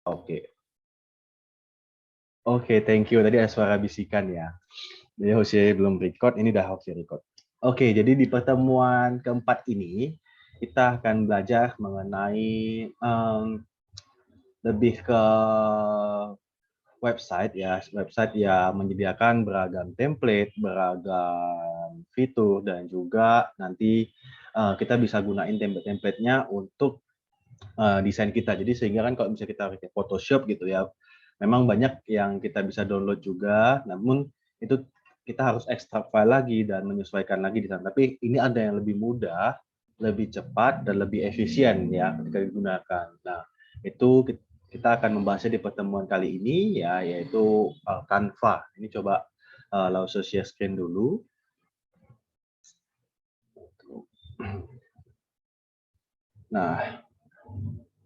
Oke. Oke, thank you. Tadi ada suara bisikan ya. Jadi Jose belum record, ini udah Jose record. Oke, jadi di pertemuan keempat ini kita akan belajar mengenai lebih ke website ya, website yang menyediakan beragam template, beragam fitur dan juga nanti kita bisa gunain template-templatenya untuk desain kita. Jadi sehingga kan kalau misalnya kita pakai Photoshop gitu ya, memang banyak yang kita bisa download juga, namun itu kita harus ekstrak file lagi dan menyesuaikan lagi di sana. Tapi ini ada yang lebih mudah, lebih cepat dan lebih efisien ya ketika digunakan. Nah, itu kita akan membahasnya di pertemuan kali ini ya, yaitu Canva. Ini coba langsung share screen dulu. Nah,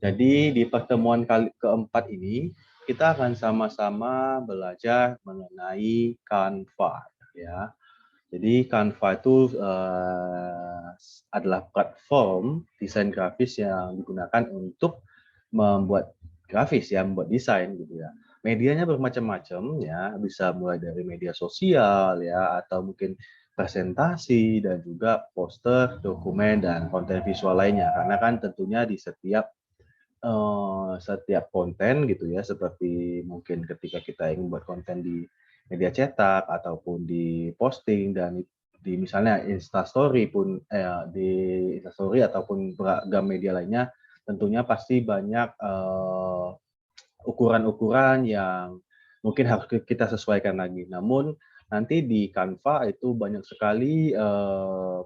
jadi di pertemuan keempat ini kita akan sama-sama belajar mengenai Canva ya. Jadi Canva itu adalah platform desain grafis yang digunakan untuk membuat grafis ya, membuat desain gitu ya. Medianya bermacam-macam ya, bisa mulai dari media sosial ya, atau mungkin presentasi dan juga poster, dokumen dan konten visual lainnya. Karena kan tentunya di setiap konten gitu ya, seperti mungkin ketika kita ingin buat konten di media cetak ataupun di posting dan di misalnya Instastory pun di Instastory ataupun beragam media lainnya, tentunya pasti banyak ukuran-ukuran yang mungkin harus kita sesuaikan lagi. Namun nanti di Canva itu banyak sekali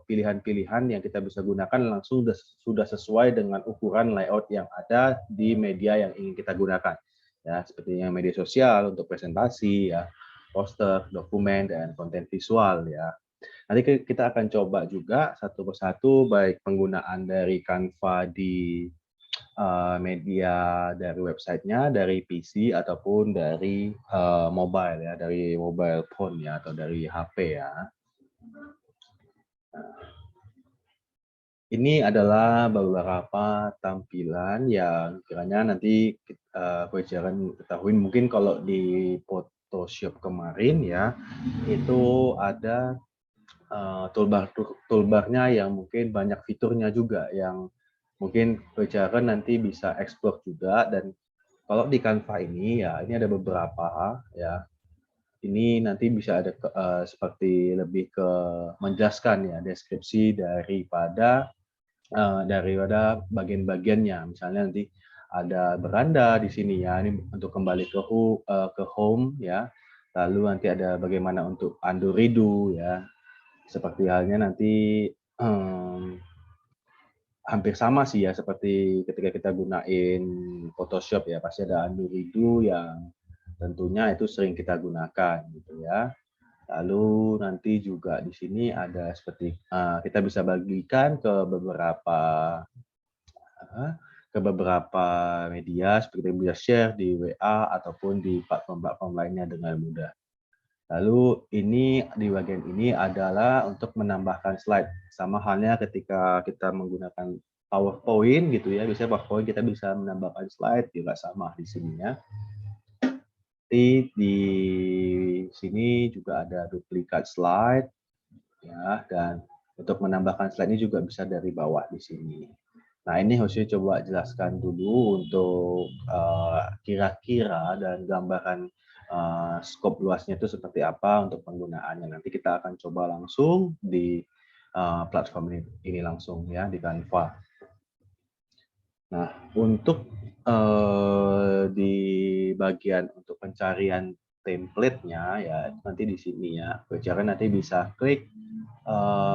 pilihan-pilihan yang kita bisa gunakan langsung sudah sesuai dengan ukuran layout yang ada di media yang ingin kita gunakan. Ya, seperti yang media sosial untuk presentasi, ya, poster, dokumen, dan konten visual. Ya. Nanti kita akan coba juga satu persatu baik penggunaan dari Canva di media dari websitenya, dari PC ataupun dari mobile ya, dari mobile phone ya atau dari HP ya. Ini adalah beberapa tampilan yang kiranya nanti pelajaran ketahui. Mungkin kalau di Photoshop kemarin ya, itu ada toolbarnya yang mungkin banyak fiturnya juga yang mungkin pelajaran nanti bisa explore juga. Dan kalau di Canva ini ya, ini ada beberapa ya. Ini nanti bisa ada seperti lebih ke menjelaskan ya deskripsi daripada bagian-bagiannya. Misalnya nanti ada beranda di sini ya, ini untuk kembali ke home ya. Lalu nanti ada bagaimana untuk undo redo ya. Seperti halnya nanti hampir sama sih ya seperti ketika kita gunain Photoshop ya, pasti ada undo redo yang tentunya itu sering kita gunakan gitu ya. Lalu nanti juga di sini ada seperti kita bisa bagikan ke beberapa media seperti bisa share di WA ataupun di platform-platform lainnya dengan mudah. Lalu ini di bagian ini adalah untuk menambahkan slide. Sama halnya ketika kita menggunakan PowerPoint gitu ya. Biasanya PowerPoint kita bisa menambahkan slide juga sama di sini ya. Di sini juga ada duplikat slide ya, dan untuk menambahkan slide ini juga bisa dari bawah di sini. Nah, ini Jose coba jelaskan dulu untuk kira-kira dan gambaran skop luasnya itu seperti apa untuk penggunaannya. Nanti kita akan coba langsung di platform ini langsung ya, di Canva. Nah, untuk di bagian untuk pencarian template-nya ya nanti di sini ya. Bicara nanti bisa klik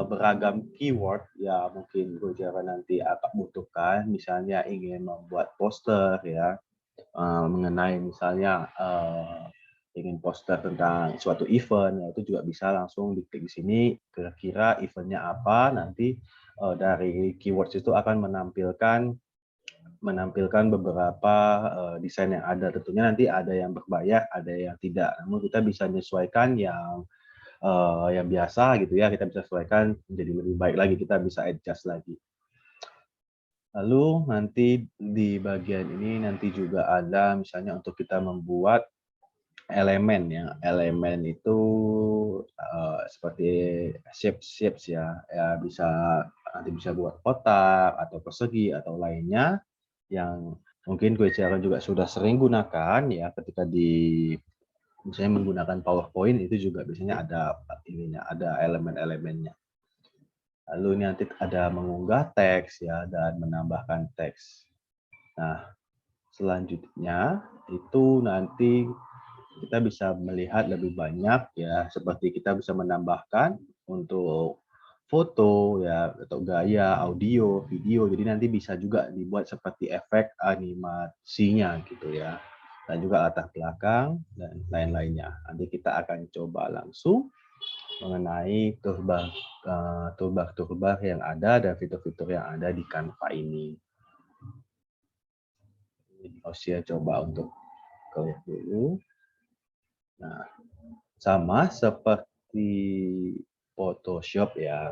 beragam keyword ya mungkin Gojira nanti akan butuhkan, misalnya ingin membuat poster ya mengenai misalnya ingin poster tentang suatu event ya, itu juga bisa langsung diklik di sini kira-kira eventnya apa, nanti dari keywords itu akan menampilkan beberapa desain yang ada. Tentunya nanti ada yang berbayar, ada yang tidak. Namun kita bisa menyesuaikan yang biasa gitu ya, kita bisa sesuaikan menjadi lebih baik lagi, kita bisa adjust lagi. Lalu nanti di bagian ini nanti juga ada misalnya untuk kita membuat elemen ya. Elemen itu seperti shapes ya. Ya bisa nanti bisa buat kotak atau persegi atau lainnya yang mungkin gue juga sudah sering gunakan ya ketika di misalnya menggunakan PowerPoint itu juga biasanya ada ininya, ada elemen-elemennya. Lalu ini nanti ada mengunggah teks ya dan menambahkan teks. Nah, selanjutnya itu nanti kita bisa melihat lebih banyak ya, seperti kita bisa menambahkan untuk foto ya atau gaya, audio, video. Jadi nanti bisa juga dibuat seperti efek animasinya gitu ya. Dan juga latar belakang dan lain-lainnya. Nanti kita akan coba langsung mengenai toolbar yang ada dan fitur-fitur yang ada di Canva ini. Saya coba untuk klik dulu. Nah, sama seperti Photoshop ya.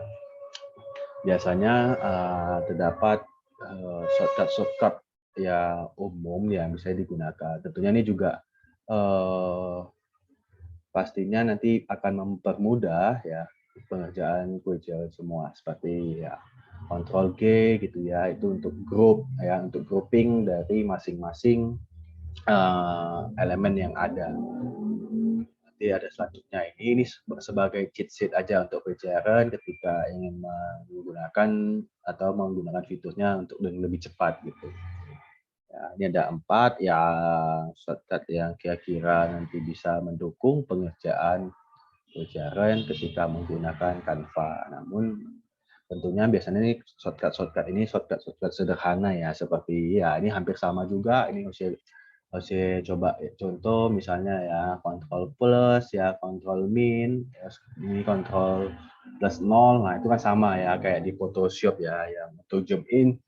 Biasanya terdapat shortcut ya umum yang bisa digunakan. Tentunya ini juga pastinya nanti akan mempermudah ya pengerjaan Quizlet semua seperti ya Ctrl G gitu ya, itu untuk group ya, untuk grouping dari masing-masing elemen yang ada. Nanti ada selanjutnya ini sebagai cheat sheet aja untuk pencairan ketika ingin menggunakan atau menggunakan fiturnya untuk lebih cepat gitu. Ya, ini ada 4 yang shortcut yang kira-kira nanti bisa mendukung pengerjaan pencairan ketika menggunakan Canva. Namun tentunya biasanya ini shortcut ini shortcut sederhana ya, seperti ya ini hampir sama juga. Ini Oke, coba contoh misalnya ya kontrol plus ya kontrol min ini kontrol plus 0. Nah itu kan sama ya kayak di Photoshop ya, yang untuk zoom in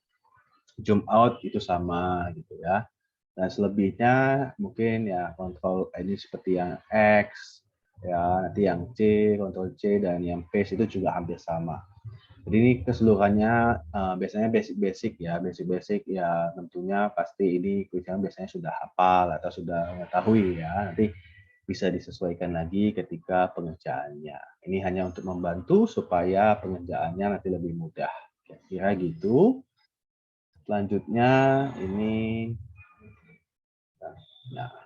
zoom out itu sama gitu ya. Dan selebihnya mungkin ya kontrol ini seperti yang X ya, nanti yang C kontrol C dan yang paste itu juga hampir sama. Jadi ini keseluruhannya biasanya basic-basic ya, basic-basic ya tentunya pasti ini kuisnya biasanya sudah hafal atau sudah mengetahui ya. Nanti bisa disesuaikan lagi ketika pengerjaannya. Ini hanya untuk membantu supaya pengerjaannya nanti lebih mudah. Kira-kira gitu. Selanjutnya ini nah,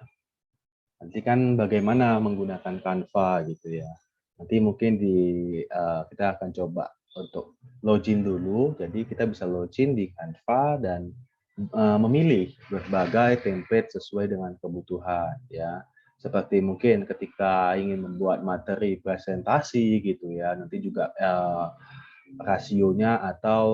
nanti kan bagaimana menggunakan Canva gitu ya. Nanti mungkin kita akan coba untuk login dulu. Jadi kita bisa login di Canva dan memilih berbagai template sesuai dengan kebutuhan ya. Seperti mungkin ketika ingin membuat materi presentasi gitu ya. Nanti juga rasionya atau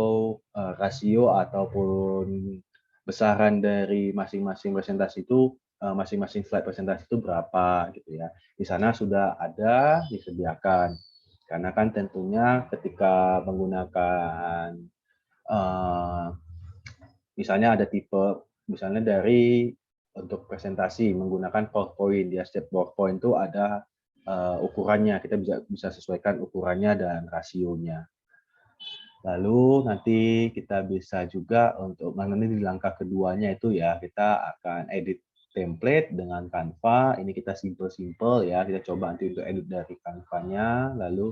rasio ataupun besaran dari masing-masing presentasi itu masing-masing slide presentasi itu berapa gitu ya. Di sana sudah ada disediakan. Karena kan tentunya ketika menggunakan misalnya ada tipe misalnya dari untuk presentasi menggunakan PowerPoint, di setiap PowerPoint itu ada ukurannya, kita bisa sesuaikan ukurannya dan rasionya. Lalu nanti kita bisa juga untuk nanti di langkah keduanya itu ya kita akan edit template dengan Canva. Ini kita simple ya, kita coba nanti untuk edit dari Canva-nya. Lalu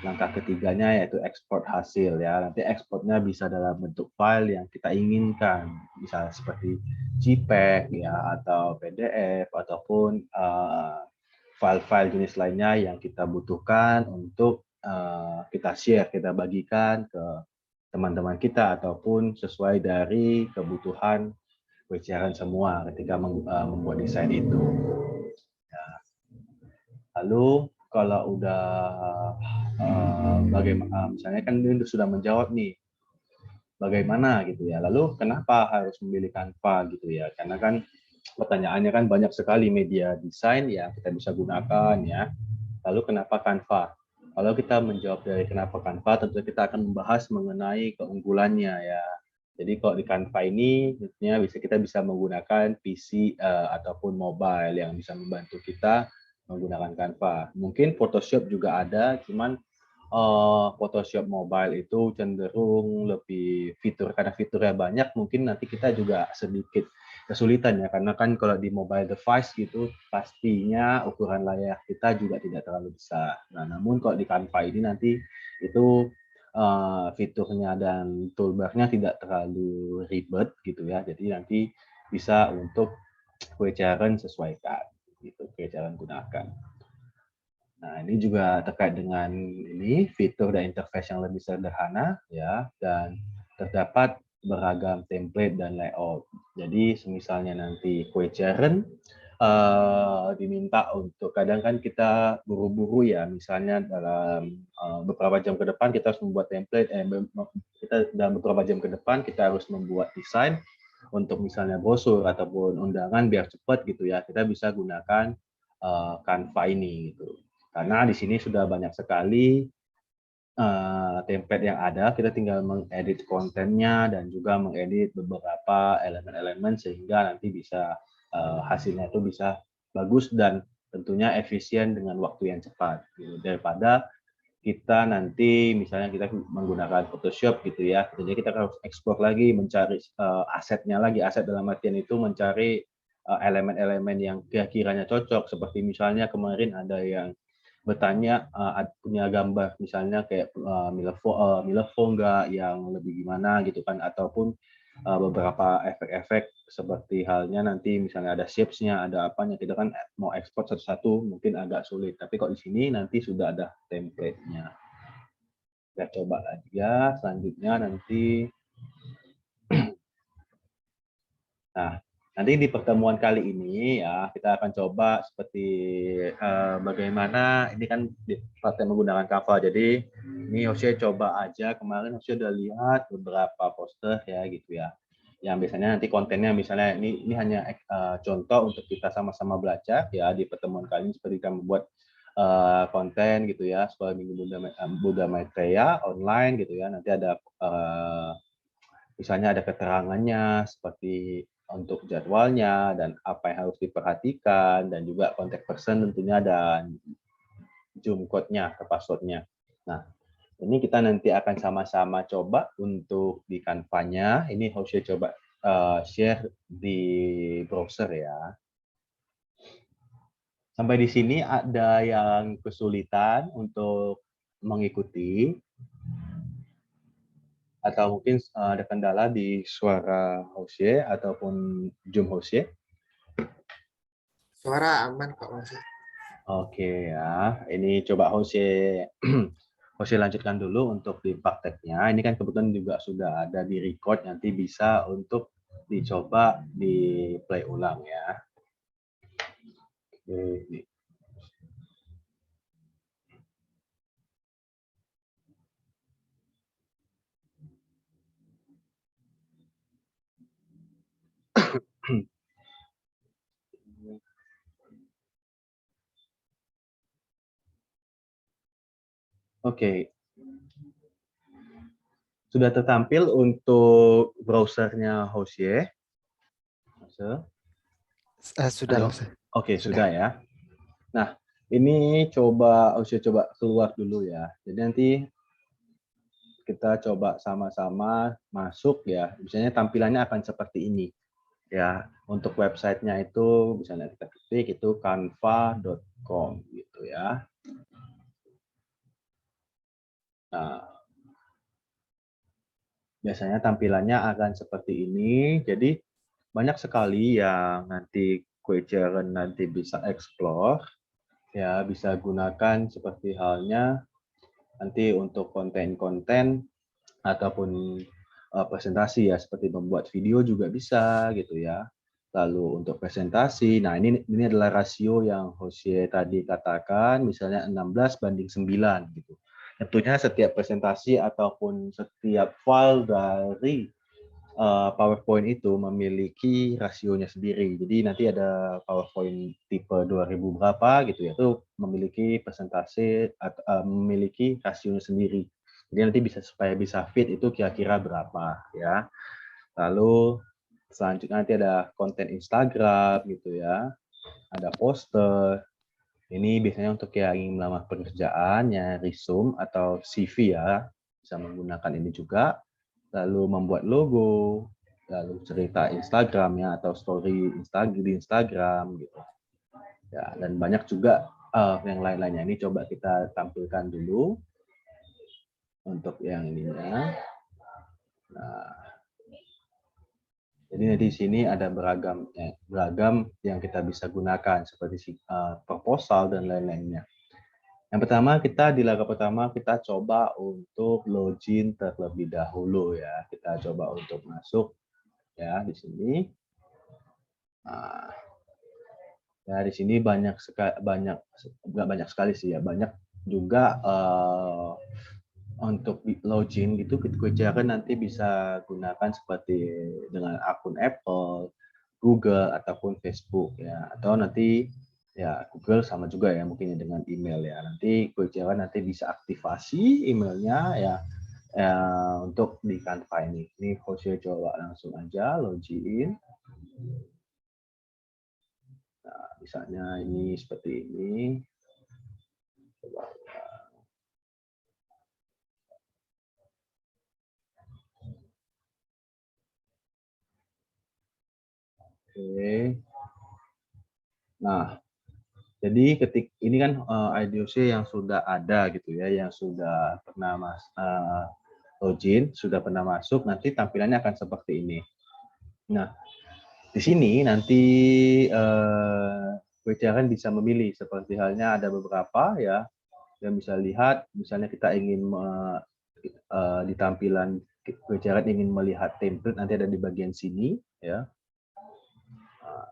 langkah ketiganya yaitu ekspor hasil ya. Nanti ekspornya bisa dalam bentuk file yang kita inginkan, misalnya seperti JPEG ya atau PDF ataupun file-file jenis lainnya yang kita butuhkan untuk kita share, kita bagikan ke teman-teman kita ataupun sesuai dari kebutuhan pencairan semua ketika membuat desain itu. Ya. Lalu kalau udah bagaimana, misalnya kan ini sudah menjawab nih, bagaimana gitu ya. Lalu kenapa harus memilih Canva gitu ya? Karena kan pertanyaannya kan banyak sekali media desain yang kita bisa gunakan ya. Lalu kenapa Canva? Kalau kita menjawab dari kenapa Canva, tentu kita akan membahas mengenai keunggulannya ya. Jadi kalau di Canva ini, tentunya kita bisa menggunakan PC ataupun mobile yang bisa membantu kita menggunakan Canva. Mungkin Photoshop juga ada, cuman Photoshop mobile itu cenderung lebih karena fiturnya banyak, mungkin nanti kita juga sedikit kesulitan ya, karena kan kalau di mobile device gitu pastinya ukuran layar kita juga tidak terlalu besar. Nah, namun kalau di Canva ini nanti itu fiturnya dan toolbar-nya tidak terlalu ribet gitu ya, jadi nanti bisa untuk kewajaran sesuaikan gitu, kewajaran gunakan. Nah, ini juga terkait dengan ini fitur dan interface yang lebih sederhana ya, dan terdapat beragam template dan layout. Jadi misalnya nanti Quadrant diminta untuk, kadang kan kita buru-buru ya, misalnya dalam beberapa jam ke depan kita harus membuat template, kita dalam beberapa jam ke depan kita harus membuat desain untuk misalnya brosur ataupun undangan biar cepat gitu ya, kita bisa gunakan Canva ini gitu. Karena di sini sudah banyak sekali template yang ada, kita tinggal mengedit kontennya dan juga mengedit beberapa elemen-elemen sehingga nanti bisa hasilnya itu bisa bagus dan tentunya efisien dengan waktu yang cepat. Gitu. Daripada kita nanti misalnya kita menggunakan Photoshop gitu ya, jadi kita harus ekspor lagi, mencari asetnya lagi, aset dalam artian itu mencari elemen-elemen yang kira-kiranya cocok, seperti misalnya kemarin ada yang bertanya punya gambar misalnya kayak Milevo enggak yang lebih gimana gitu kan, ataupun beberapa efek-efek seperti halnya nanti misalnya ada shapes-nya, ada apanya, kita kan mau ekspor satu-satu mungkin agak sulit, tapi kok di sini nanti sudah ada template-nya. Kita coba lagi ya, selanjutnya nanti nah, nanti di pertemuan kali ini ya kita akan coba seperti bagaimana ini kan praktek menggunakan Canva. Jadi ini Hosea coba aja, kemarin Hosea udah lihat beberapa poster ya gitu ya. Yang biasanya nanti kontennya misalnya ini hanya contoh untuk kita sama-sama belajar ya di pertemuan kali ini, seperti kita membuat konten gitu ya, sekolah Minggu Buddha Maitreya online gitu ya. Nanti ada misalnya ada keterangannya seperti untuk jadwalnya dan apa yang harus diperhatikan, dan juga contact person tentunya, dan Zoom code-nya ke password-nya. Nah, ini kita nanti akan sama-sama coba untuk di Canva-nya. Ini Hosea coba share di browser ya. Sampai di sini ada yang kesulitan untuk mengikuti? Atau mungkin ada kendala di suara Hosea ataupun Zoom Hosea? Suara aman kok Mas. Oke ya, ini coba Hosea lanjutkan dulu untuk di prakteknya. Ini kan kebetulan juga sudah ada di record, nanti bisa untuk dicoba di play ulang ya. Oke. Oke. Sudah tertampil untuk browsernya Hosea? Sudah Halo? Mas. Oke, sudah ya. Nah, ini coba Hosea coba keluar dulu ya. Jadi nanti kita coba sama-sama masuk ya. Misalnya tampilannya akan seperti ini. Ya, untuk websitenya itu misalnya kita ketik itu canva.com gitu ya. Nah, biasanya tampilannya akan seperti ini. Jadi banyak sekali yang nanti Quadrant nanti bisa explore ya, bisa gunakan seperti halnya nanti untuk konten-konten ataupun presentasi ya, seperti membuat video juga bisa gitu ya. Lalu untuk presentasi, nah ini adalah rasio yang Hosea tadi katakan, misalnya 16:9 gitu. Tentunya setiap presentasi ataupun setiap file dari PowerPoint itu memiliki rasionya sendiri. Jadi nanti ada PowerPoint tipe 2000 berapa gitu ya, itu memiliki presentasi atau memiliki rasionya sendiri. Jadi nanti bisa, supaya bisa fit itu kira-kira berapa ya. Lalu selanjutnya nanti ada konten Instagram gitu ya, ada poster Ini biasanya untuk yang ingin melamar pekerjaan, ya resume atau CV ya, bisa menggunakan ini juga. Lalu membuat logo, lalu cerita Instagram ya atau story di Instagram gitu. Ya, dan banyak juga yang lain-lainnya. Ini coba kita tampilkan dulu untuk yang ininya. Nah, jadi di sini ada beragam yang kita bisa gunakan seperti proposal dan lain-lainnya. Yang pertama di langkah pertama kita coba untuk login terlebih dahulu ya. Kita coba untuk masuk ya di sini. Nah, ya di sini nggak banyak sekali sih ya, banyak juga untuk login gitu kita nanti bisa gunakan seperti dengan akun Apple, Google ataupun Facebook ya, atau nanti ya Google sama juga ya mungkin dengan email ya. Nanti nanti bisa aktivasi emailnya ya, untuk di Canva ini. Ini Jose coba langsung aja login. Nah, misalnya ini seperti ini. Coba. Oke. Nah, jadi ini kan IDOC yang sudah ada gitu ya, yang sudah pernah login, sudah pernah masuk, nanti tampilannya akan seperti ini. Nah, di sini nanti kan bisa memilih seperti halnya ada beberapa ya, yang bisa lihat, misalnya kita ingin di tampilan ingin melihat template nanti ada di bagian sini ya.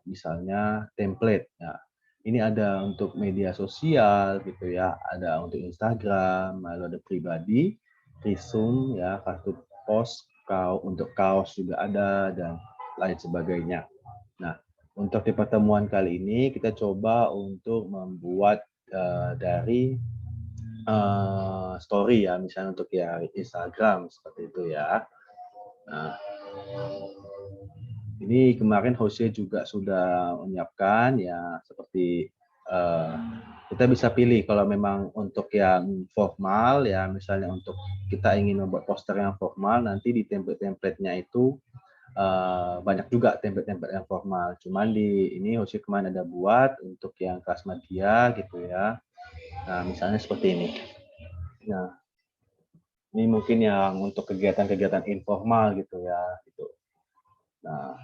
Misalnya template. Nah, ini ada untuk media sosial gitu ya, ada untuk Instagram, lalu ada pribadi, resume ya, kartu pos, untuk kaos juga ada dan lain sebagainya. Nah, untuk di pertemuan kali ini kita coba untuk membuat dari story ya, misalnya untuk ya Instagram seperti itu ya. Nah, ini kemarin hostnya juga sudah menyiapkan ya, seperti kita bisa pilih kalau memang untuk yang formal ya, misalnya untuk kita ingin membuat poster yang formal, nanti di template-templatenya itu banyak juga template-template yang formal. Cuman di ini hostnya kemarin ada buat untuk yang kelas media gitu ya. Nah, misalnya seperti ini. Nah, ini mungkin yang untuk kegiatan-kegiatan informal gitu ya. Gitu. Nah,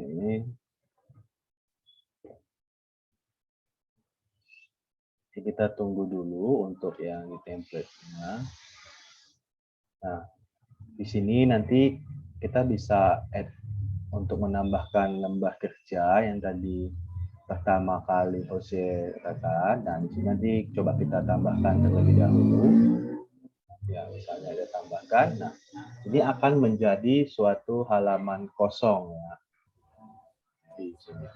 ini kita tunggu dulu untuk yang di template-nya. Nah, di sini nanti kita bisa add untuk menambahkan lembah kerja yang tadi pertama kali Jose katakan. Nah, di sini nanti coba kita tambahkan terlebih dahulu. Ya, misalnya ada tambahkan. Nah, ini akan menjadi suatu halaman kosong ya. Di sini.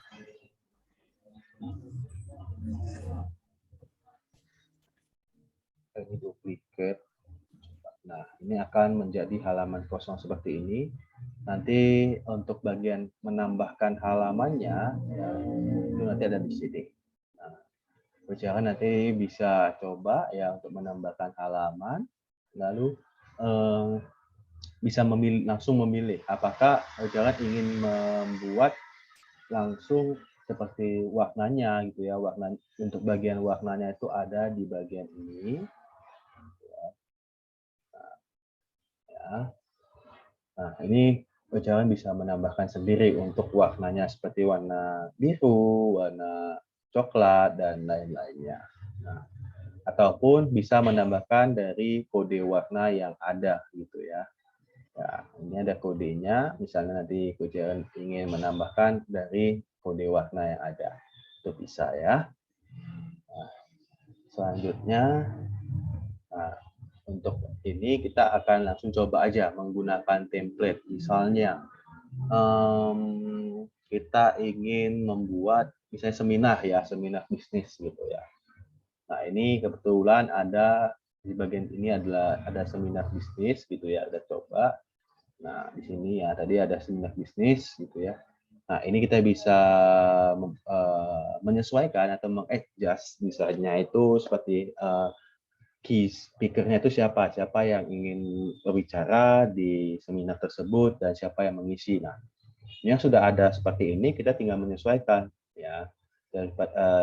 Ini duplikat. Nah, ini akan menjadi halaman kosong seperti ini. Nanti untuk bagian menambahkan halamannya, ya, itu nanti ada di sini. Nah, usahakan nanti bisa coba ya untuk menambahkan halaman, lalu bisa langsung memilih apakah jangan ingin membuat langsung seperti warnanya gitu ya, warna untuk bagian warnanya itu ada di bagian ini ya. Nah, ini jangan bisa menambahkan sendiri untuk warnanya seperti warna biru, warna coklat dan lain-lainnya. Nah, ataupun bisa menambahkan dari kode warna yang ada gitu ya. Ya, ini ada kodenya, misalnya nanti Kujaran ingin menambahkan dari kode warna yang ada. Itu bisa ya. Nah, selanjutnya, nah, untuk ini kita akan langsung coba aja menggunakan template. Misalnya, kita ingin membuat misalnya seminar ya, seminar bisnis gitu ya. Nah, ini kebetulan ada di bagian ini adalah ada seminar bisnis gitu ya, ada coba. Nah, di sini ya tadi ada seminar bisnis gitu ya. Nah, ini kita bisa menyesuaikan atau mengadjust misalnya itu seperti key speaker-nya itu siapa yang ingin berbicara di seminar tersebut dan siapa yang mengisi. Nah, yang sudah ada seperti ini kita tinggal menyesuaikan ya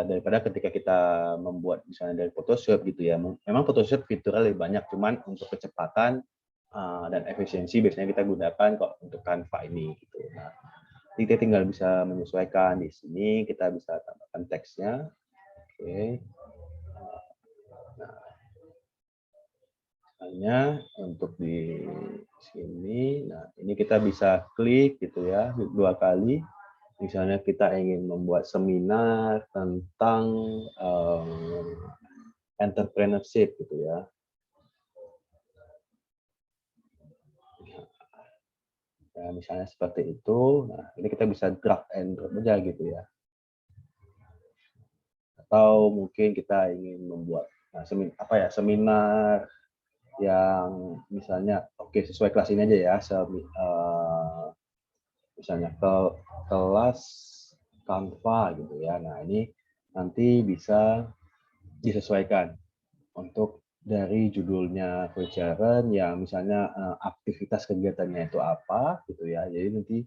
daripada ketika kita membuat misalnya dari Photoshop gitu ya. Memang Photoshop fiturnya lebih banyak, cuman untuk kecepatan dan efisiensi biasanya kita gunakan kok untuk Canva ini gitu. Nah, kita tinggal bisa menyesuaikan di sini, kita bisa tambahkan teksnya. Oke. Nah, hanya untuk di sini, nah ini kita bisa klik gitu ya 2 kali. Misalnya kita ingin membuat seminar tentang entrepreneurship gitu ya. Nah, misalnya seperti itu. Nah, ini kita bisa drag and drop aja gitu ya. Atau mungkin kita ingin membuat seminar yang misalnya sesuai kelas ini aja ya. Misalnya kelas Canva gitu ya. Nah, ini nanti bisa disesuaikan untuk dari judulnya pelajaran yang misalnya aktivitas kegiatannya itu apa gitu ya. Jadi nanti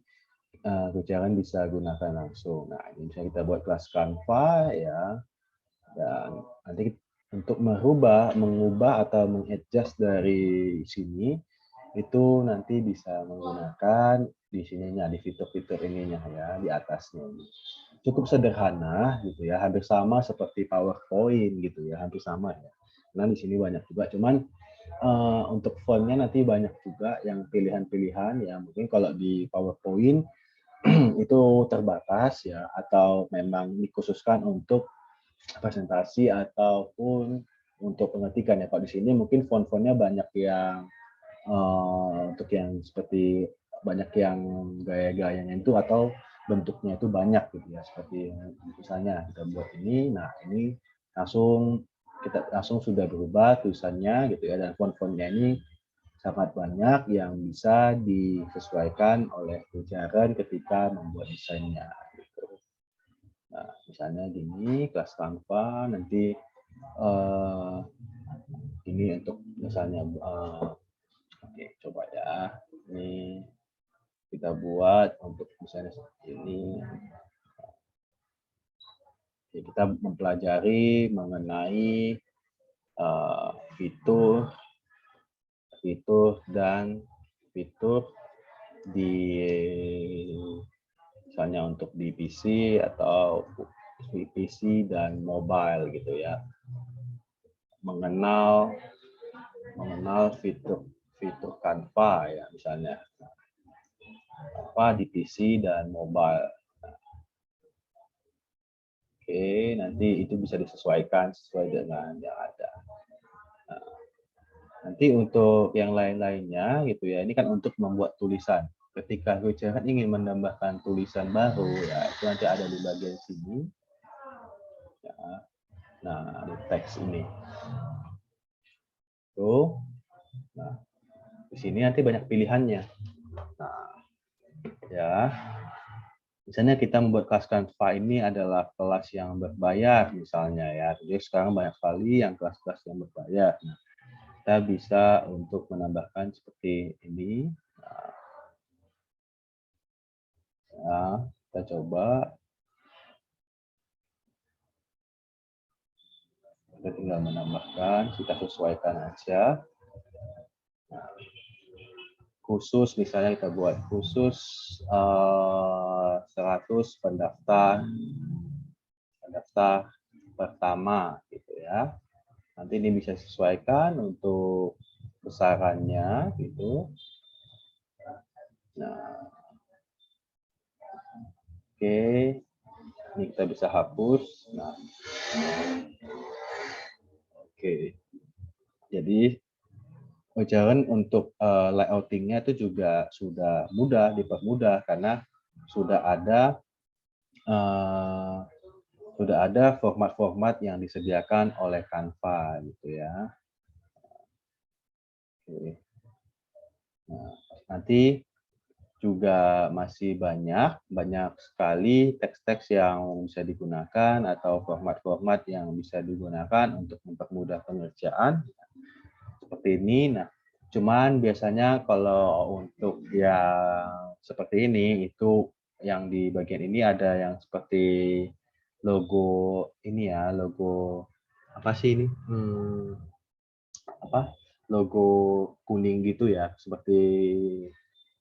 pelajaran bisa gunakan langsung. Nah, ini bisa kita buat kelas Canva ya. Dan nanti untuk mengubah atau mengadjust dari sini itu nanti bisa menggunakan di sininya, di fitur-fitur ininya ya, di atasnya ini. Cukup sederhana gitu ya, hampir sama seperti PowerPoint gitu ya, hampir sama ya. Nah, di sini banyak juga, cuman untuk fontnya nanti banyak juga yang pilihan-pilihan ya. Mungkin kalau di PowerPoint itu terbatas ya, atau memang dikhususkan untuk presentasi ataupun untuk pengetikan ya. Kalau di sini mungkin font-fontnya banyak yang untuk yang seperti banyak yang gaya-gayanya itu atau bentuknya itu banyak gitu ya, seperti misalnya kita buat ini. Nah, ini langsung sudah berubah tulisannya gitu ya, dan font-fontnya ini sangat banyak yang bisa disesuaikan oleh pelajaran ketika membuat desainnya gitu. Nah, misalnya gini, kelas Canva nanti ini untuk misalnya oke, coba ya. Ini kita buat untuk misalnya seperti ini. Jadi kita mempelajari mengenai fitur dan fitur di misalnya untuk di PC atau di PC dan mobile gitu ya. Mengenal fitur Canva ya misalnya. Di PC dan mobile. Oke, nanti itu bisa disesuaikan sesuai dengan yang ada. Nah, nanti untuk yang lain-lainnya gitu ya, ini kan untuk membuat tulisan. Ketika Gocehan ingin menambahkan tulisan baru ya, itu nanti ada di bagian sini. Ya. Nah, di teks ini. Tuh. Nah, di sini nanti banyak pilihannya. Nah, ya. Misalnya kita membuat kelas Canva ini adalah kelas yang berbayar misalnya ya. Jadi sekarang banyak sekali yang kelas-kelas yang berbayar. Nah, kita bisa untuk menambahkan seperti ini. Nah, kita coba. Kita tinggal menambahkan, kita sesuaikan aja. Nah, khusus misalnya kita buat khusus 100 pendaftar pertama gitu ya. Nanti ini bisa sesuaikan untuk besarannya gitu. Nah, oke, ini kita bisa hapus. Nah, oke, jadi ujaran untuk layoutingnya itu juga sudah dipermudah karena sudah ada format-format yang disediakan oleh Canva gitu ya. Oke. Nah, nanti juga masih banyak sekali teks-teks yang bisa digunakan atau format-format yang bisa digunakan untuk mempermudah pengerjaan seperti ini. Nah, cuman biasanya kalau untuk yang seperti ini itu yang di bagian ini ada yang seperti logo ini ya, logo apa sih ini? Logo kuning gitu ya, seperti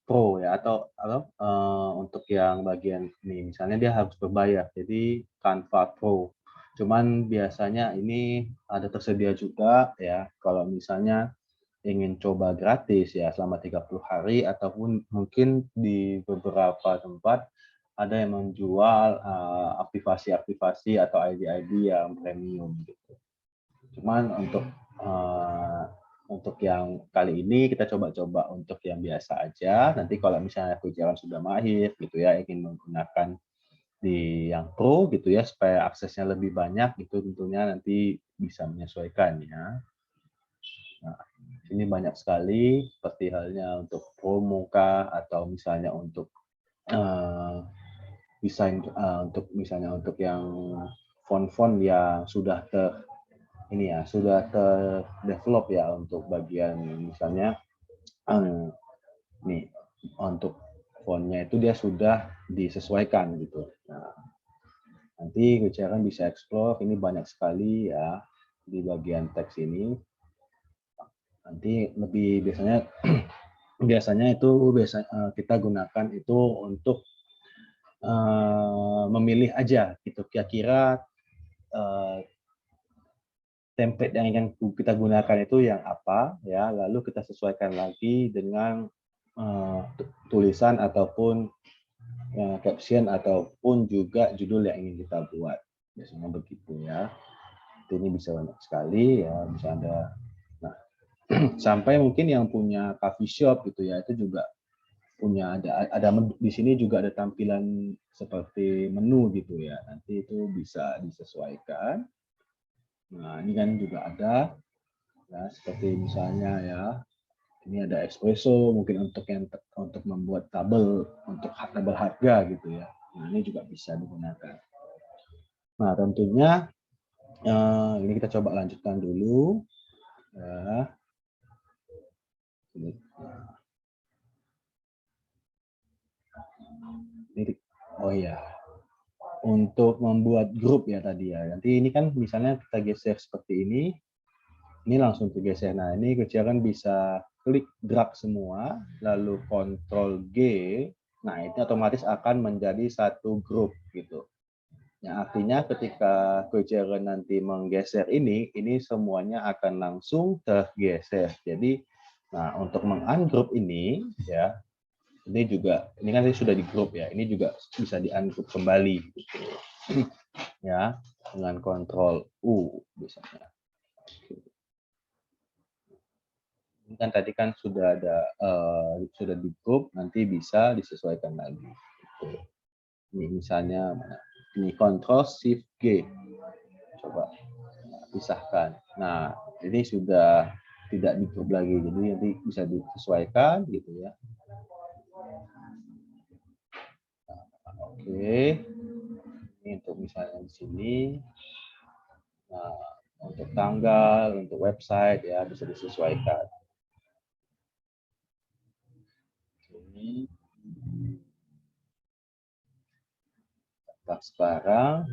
Pro ya atau untuk yang bagian ini misalnya dia harus berbayar jadi Canva Pro. Cuman biasanya ini ada tersedia juga ya kalau misalnya ingin coba gratis ya selama 30 hari ataupun mungkin di beberapa tempat ada yang menjual aktivasi-aktivasi atau ID-ID yang premium gitu. Cuman untuk yang kali ini kita coba-coba untuk yang biasa aja. Nanti kalau misalnya jalan sudah mahir gitu ya, ingin menggunakan di yang pro gitu ya, supaya aksesnya lebih banyak, itu tentunya nanti bisa menyesuaikan ya. Nah, ini banyak sekali, seperti halnya untuk pro muka atau misalnya untuk desain untuk misalnya untuk yang font-font yang sudah ini ya sudah terdevelop ya untuk bagian misalnya nih untuk fontnya itu dia sudah disesuaikan gitu. Nah, nanti Gujaran bisa explore ini banyak sekali ya di bagian teks ini. Nanti lebih biasanya kita gunakan itu untuk memilih aja gitu kira-kira template yang kita gunakan itu yang apa ya, lalu kita sesuaikan lagi dengan tulisan ataupun caption ataupun juga judul yang ingin kita buat. Biasanya begitu ya. Ini bisa banyak sekali ya, bisa ada. Nah, sampai mungkin yang punya coffee shop gitu ya, itu juga punya ada di sini juga ada tampilan seperti menu gitu ya. Nanti itu bisa disesuaikan. Nah, ini kan juga ada ya seperti misalnya ya ini ada espresso mungkin untuk membuat tabel untuk tabel harga gitu ya. Nah, ini juga bisa digunakan. Nah, tentunya ini kita coba lanjutkan dulu ya. Oh iya, untuk membuat grup ya tadi ya. Nanti ini kan misalnya kita geser seperti ini langsung tergeser. Nah, ini Gujaran bisa klik drag semua, lalu Ctrl G. Nah, itu otomatis akan menjadi satu grup gitu. Yang artinya ketika Gujaran nanti menggeser ini semuanya akan langsung tergeser. Jadi, nah untuk meng-ungroup ini ya, ini kan sudah di grup ya, ini juga bisa di-ungroup kembali gitu. Ya, dengan Ctrl U biasanya. Ini kan tadi kan sudah ada sudah di grup, nanti bisa disesuaikan lagi. Gitu. Ini misalnya ini Ctrl Shift G, coba pisahkan. Nah, ini sudah tidak di grup lagi, jadi nanti bisa disesuaikan gitu ya. Nah, oke, ini untuk misalnya di sini. Nah, untuk tanggal, untuk website ya bisa disesuaikan. Ini sekarang.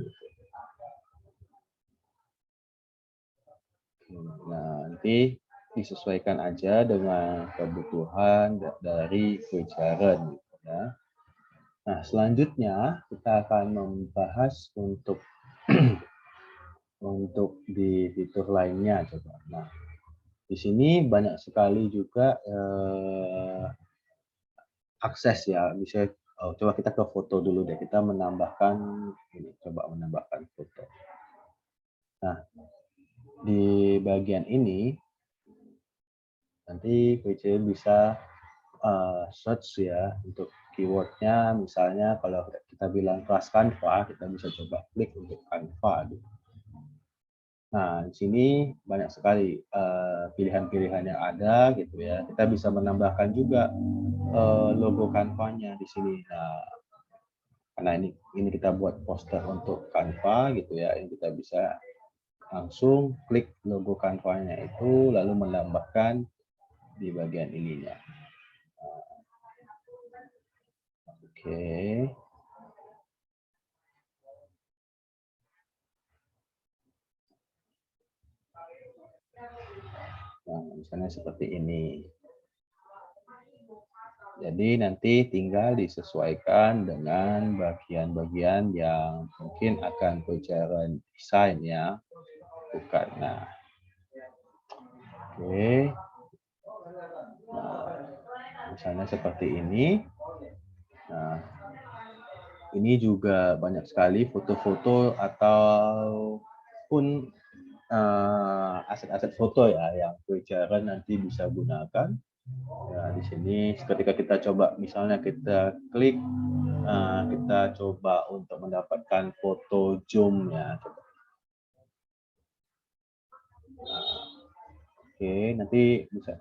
Nah, nanti disesuaikan aja dengan kebutuhan dari Gujaran. Gitu, ya. Nah, selanjutnya kita akan membahas untuk di fitur lainnya coba. Nah, di sini banyak sekali juga akses ya. Bisa coba kita ke foto dulu deh. Kita menambahkan ini, coba menambahkan foto. Nah, di bagian ini nanti PC bisa search ya untuk keywordnya. Misalnya kalau kita bilang kelas Canva, kita bisa coba klik untuk Canva. Gitu. Nah, di sini banyak sekali pilihan-pilihan yang ada gitu ya. Kita bisa menambahkan juga logo Canva-nya di sini. Nah, karena ini kita buat poster untuk Canva gitu ya. Ini kita bisa langsung klik logo Canva-nya itu lalu menambahkan di bagian ininya. Oke. Nah, misalnya seperti ini. Jadi nanti tinggal disesuaikan dengan bagian-bagian yang mungkin akan Coach desain ya. Bukan. Nah, oke. Nah, misalnya seperti ini. Nah, ini juga banyak sekali foto-foto ataupun aset-aset foto ya yang Coach nanti bisa gunakan. Ya, di sini ketika kita coba, misalnya kita klik, kita coba untuk mendapatkan foto zoom ya. Coba. Nah, oke, nanti bisa,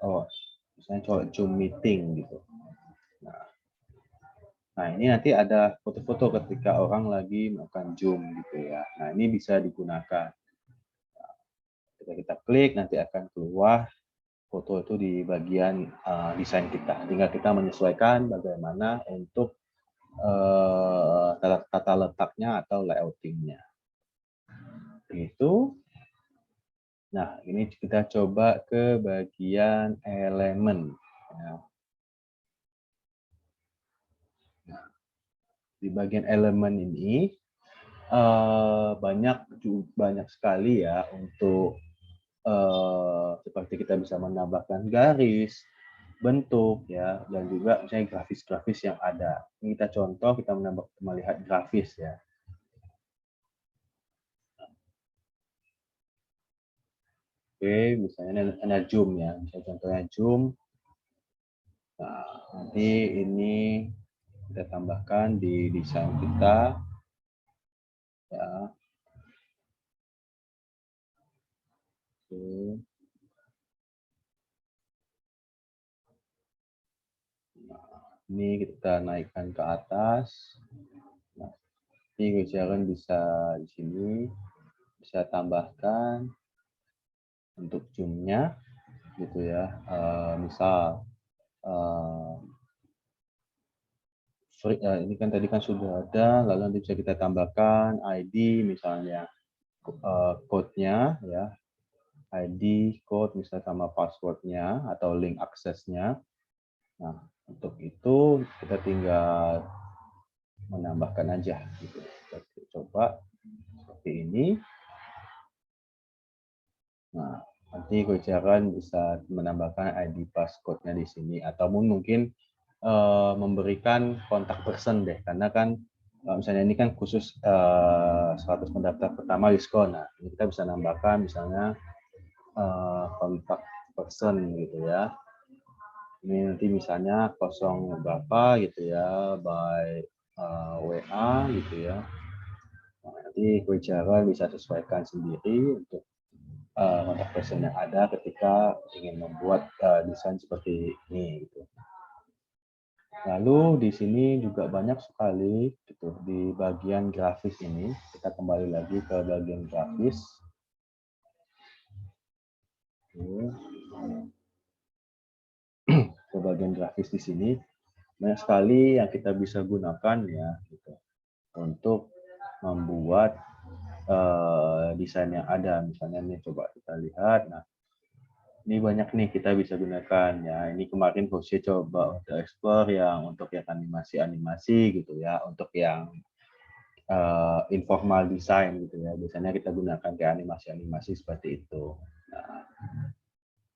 misalnya coba zoom meeting gitu. Nah, ini nanti ada foto-foto ketika orang lagi melakukan zoom gitu ya. Nah, ini bisa digunakan. Ketika kita klik, nanti akan keluar foto itu di bagian desain kita. Tinggal kita menyesuaikan bagaimana untuk tata letaknya atau layoutingnya. Itu. Nah, ini kita coba ke bagian elemen. Ya. Nah, di bagian elemen ini banyak sekali ya untuk seperti kita bisa menambahkan garis, bentuk ya, dan juga misalnya grafis-grafis yang ada. Ini kita contoh, kita melihat grafis ya. Oke, misalnya ada zoom ya, misalnya contohnya zoom. Nah, nanti ini kita tambahkan di desain kita ya. Oke. Nah, ini kita naikkan ke atas. Nah, ini Coach bisa di sini bisa tambahkan untuk zoom-nya gitu ya. Misal ini kan tadi kan sudah ada, lalu nanti bisa kita tambahkan ID misalnya, code-nya ya, ID, code misalnya sama password-nya atau link aksesnya. Nah, untuk itu kita tinggal menambahkan aja gitu. Kita coba seperti ini. Nah, nanti Coach bisa menambahkan ID passcode-nya di sini, atau mungkin memberikan kontak person deh, karena kan misalnya ini kan khusus 100 pendaftar pertama diskon. Nah, ini kita bisa nambahkan misalnya kontak person gitu ya. Ini nanti misalnya kosong berapa gitu ya, by WA gitu ya. Nah, nanti Coach bisa sesuaikan sendiri untuk kontak person yang ada ketika ingin membuat desain seperti ini gitu. Lalu di sini juga banyak sekali gitu di bagian grafis ini. Kita kembali lagi ke bagian grafis. Ke bagian grafis di sini banyak sekali yang kita bisa gunakan ya gitu untuk membuat desain yang ada. Misalnya nih coba kita lihat. Nah, ini banyak nih kita bisa gunakan ya. Ini kemarin Jose coba untuk explore yang untuk yang animasi-animasi gitu ya, untuk yang informal design gitu ya. Biasanya kita gunakan kayak animasi-animasi seperti itu. Nah,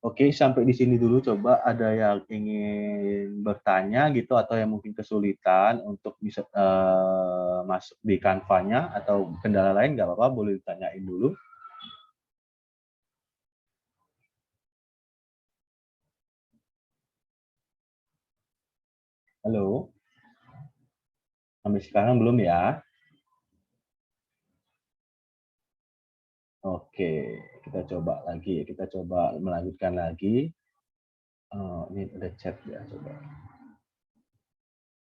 oke, sampai di sini dulu. Coba ada yang ingin bertanya gitu atau yang mungkin kesulitan untuk bisa masuk di Canva-nya atau kendala lain, nggak apa-apa, boleh ditanyain dulu. Halo? Sampai sekarang belum ya? Oke, kita coba lagi. Kita coba melanjutkan lagi. Ini ada chat ya, coba.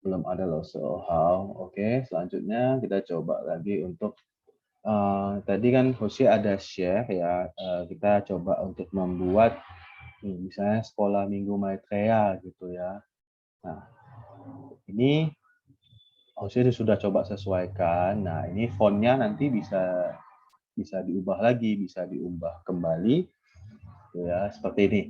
Belum ada loh, so how. Oke, selanjutnya kita coba lagi untuk tadi kan Hoshi ada share ya. Kita coba untuk membuat misalnya sekolah minggu Maitreya gitu ya. Nah, ini Hoshi sudah coba sesuaikan. Nah, ini fontnya nanti bisa diubah lagi, bisa diubah kembali, gitu ya. Seperti ini,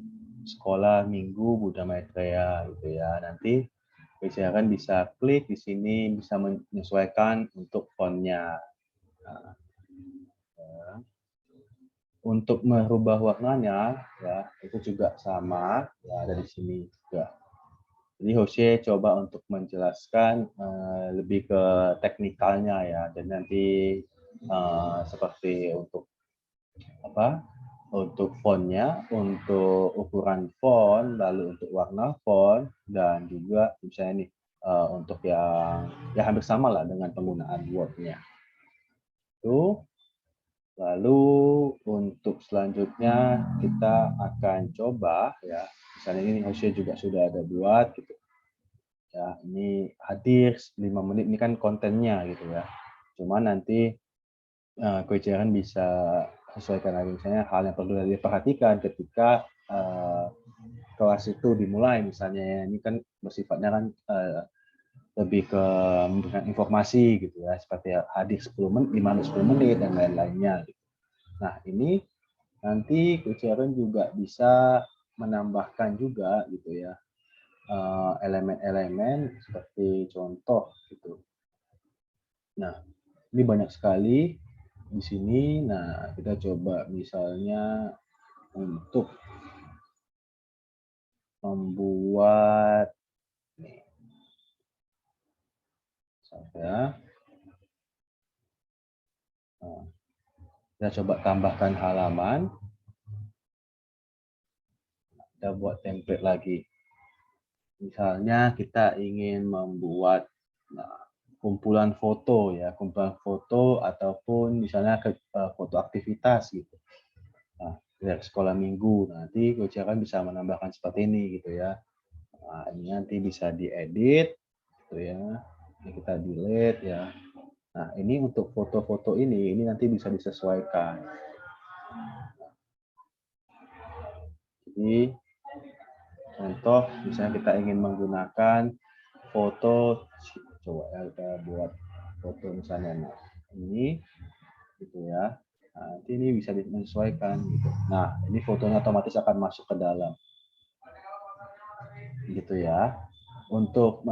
sekolah minggu Buddha Maitreya, gitu ya. Nanti misalkan bisa klik di sini, bisa menyesuaikan untuk fontnya. Nah, ya. Untuk merubah warnanya, ya itu juga sama, ya ada di sini juga. Jadi Jose coba untuk menjelaskan lebih ke teknikalnya ya, dan nanti seperti untuk apa? Untuk fontnya, untuk ukuran font, lalu untuk warna font, dan juga misalnya nih untuk yang ya hampir sama lah dengan penggunaan Word-nya. Itu. Lalu untuk selanjutnya kita akan coba ya, misalnya ini Jose juga sudah ada buat gitu. Ya, ini hadir 5 menit ini kan kontennya gitu ya. Cuma nanti Coach Jaren bisa sesuaikan lagi misalnya hal yang perlu diperhatikan ketika kelas itu dimulai misalnya ya. Ini kan bersifatnya kan lebih ke memberikan informasi gitu ya, seperti hadir 10 menit, 5 menit, 10 menit dan lain-lainnya gitu. Nah, ini nanti Coach Jaren juga bisa menambahkan juga gitu ya elemen-elemen seperti contoh gitu. Nah, ini banyak sekali di sini. Nah, kita coba misalnya untuk membuat nih, saya kita coba tambahkan halaman. Kita buat template lagi. Misalnya kita ingin membuat kumpulan foto ya, kumpulan foto ataupun misalnya foto aktivitas gitu. Nah, dari sekolah minggu nanti Coach Jaren bisa menambahkan seperti ini gitu ya. Nah, ini nanti bisa diedit gitu ya. Ini kita delete ya. Nah, ini untuk foto-foto ini nanti bisa disesuaikan. Jadi contoh misalnya kita ingin menggunakan foto, coba ya kita buat foto misalnya nah, ini gitu ya. Nah, nanti ini bisa disesuaikan gitu. Nah, ini fotonya otomatis akan masuk ke dalam. Gitu ya. Untuk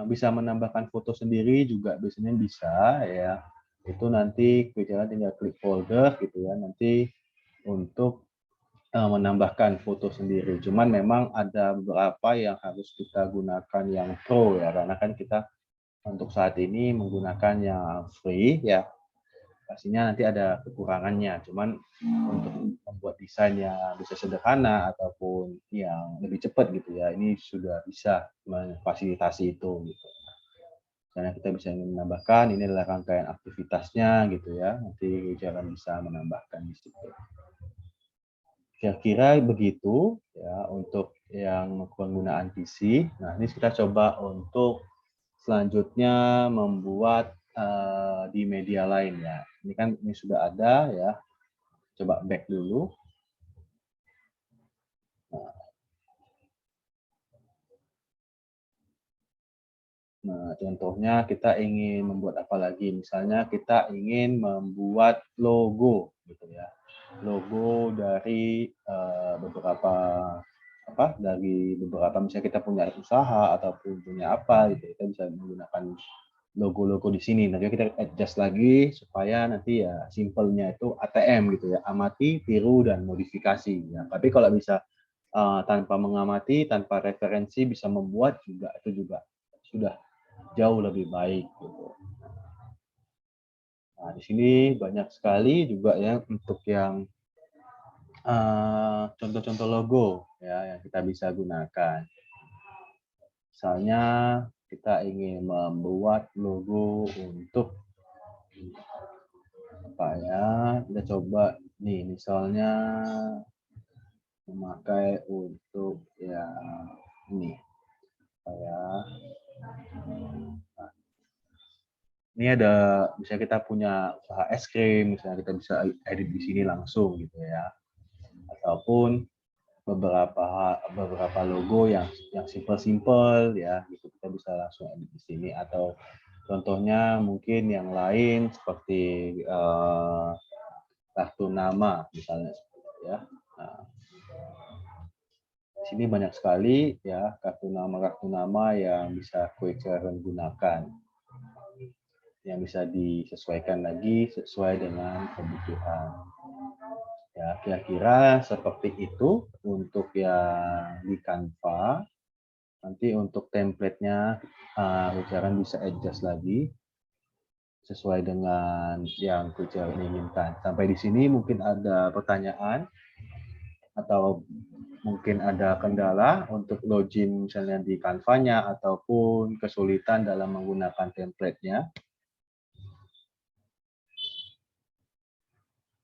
bisa menambahkan foto sendiri juga biasanya bisa ya. Itu nanti kita tinggal klik folder gitu ya. Nanti untuk menambahkan foto sendiri. Cuman memang ada beberapa yang harus kita gunakan yang pro ya, karena kan kita untuk saat ini menggunakan yang free ya. Pastinya nanti ada kekurangannya. Cuman untuk membuat desain yang bisa sederhana ataupun yang lebih cepat gitu ya, ini sudah bisa memfasilitasi itu gitu. Karena kita bisa menambahkan ini adalah rangkaian aktivitasnya gitu ya. Nanti jangan bisa menambahkan di situ. Kira-kira begitu ya untuk yang penggunaan PC. Nah, ini kita coba untuk selanjutnya membuat di media lain ya. Ini kan ini sudah ada ya. Coba back dulu. Nah, contohnya kita ingin membuat apa lagi? Misalnya kita ingin membuat logo gitu ya. Logo dari beberapa dari beberapa misalnya kita punya usaha ataupun punya apa gitu, kita bisa menggunakan logo-logo di sini. Nanti kita adjust lagi supaya nanti ya simpelnya itu ATM gitu ya, amati, tiru dan modifikasi ya. Tapi kalau bisa tanpa mengamati, tanpa referensi bisa membuat juga itu juga sudah jauh lebih baik gitu. Nah, di sini banyak sekali juga ya untuk yang contoh-contoh logo ya yang kita bisa gunakan. Misalnya kita ingin membuat logo untuk supaya kita coba nih misalnya memakai untuk ya ini saya ini ada bisa kita punya usaha es krim misalnya kita bisa edit di sini langsung gitu ya, ataupun beberapa logo yang simple ya gitu kita bisa langsung edit di sini, atau contohnya mungkin yang lain seperti kartu nama misalnya ya. Nah, di sini banyak sekali ya kartu nama yang bisa Quicksilent gunakan, yang bisa disesuaikan lagi sesuai dengan kebutuhan. Ya, kira-kira seperti itu untuk yang di Canva. Nanti untuk template-nya Quicksilent bisa adjust lagi sesuai dengan yang Quicksilent inginkan. Sampai di sini mungkin ada pertanyaan atau mungkin ada kendala untuk login misalnya di Canva-nya ataupun kesulitan dalam menggunakan template-nya.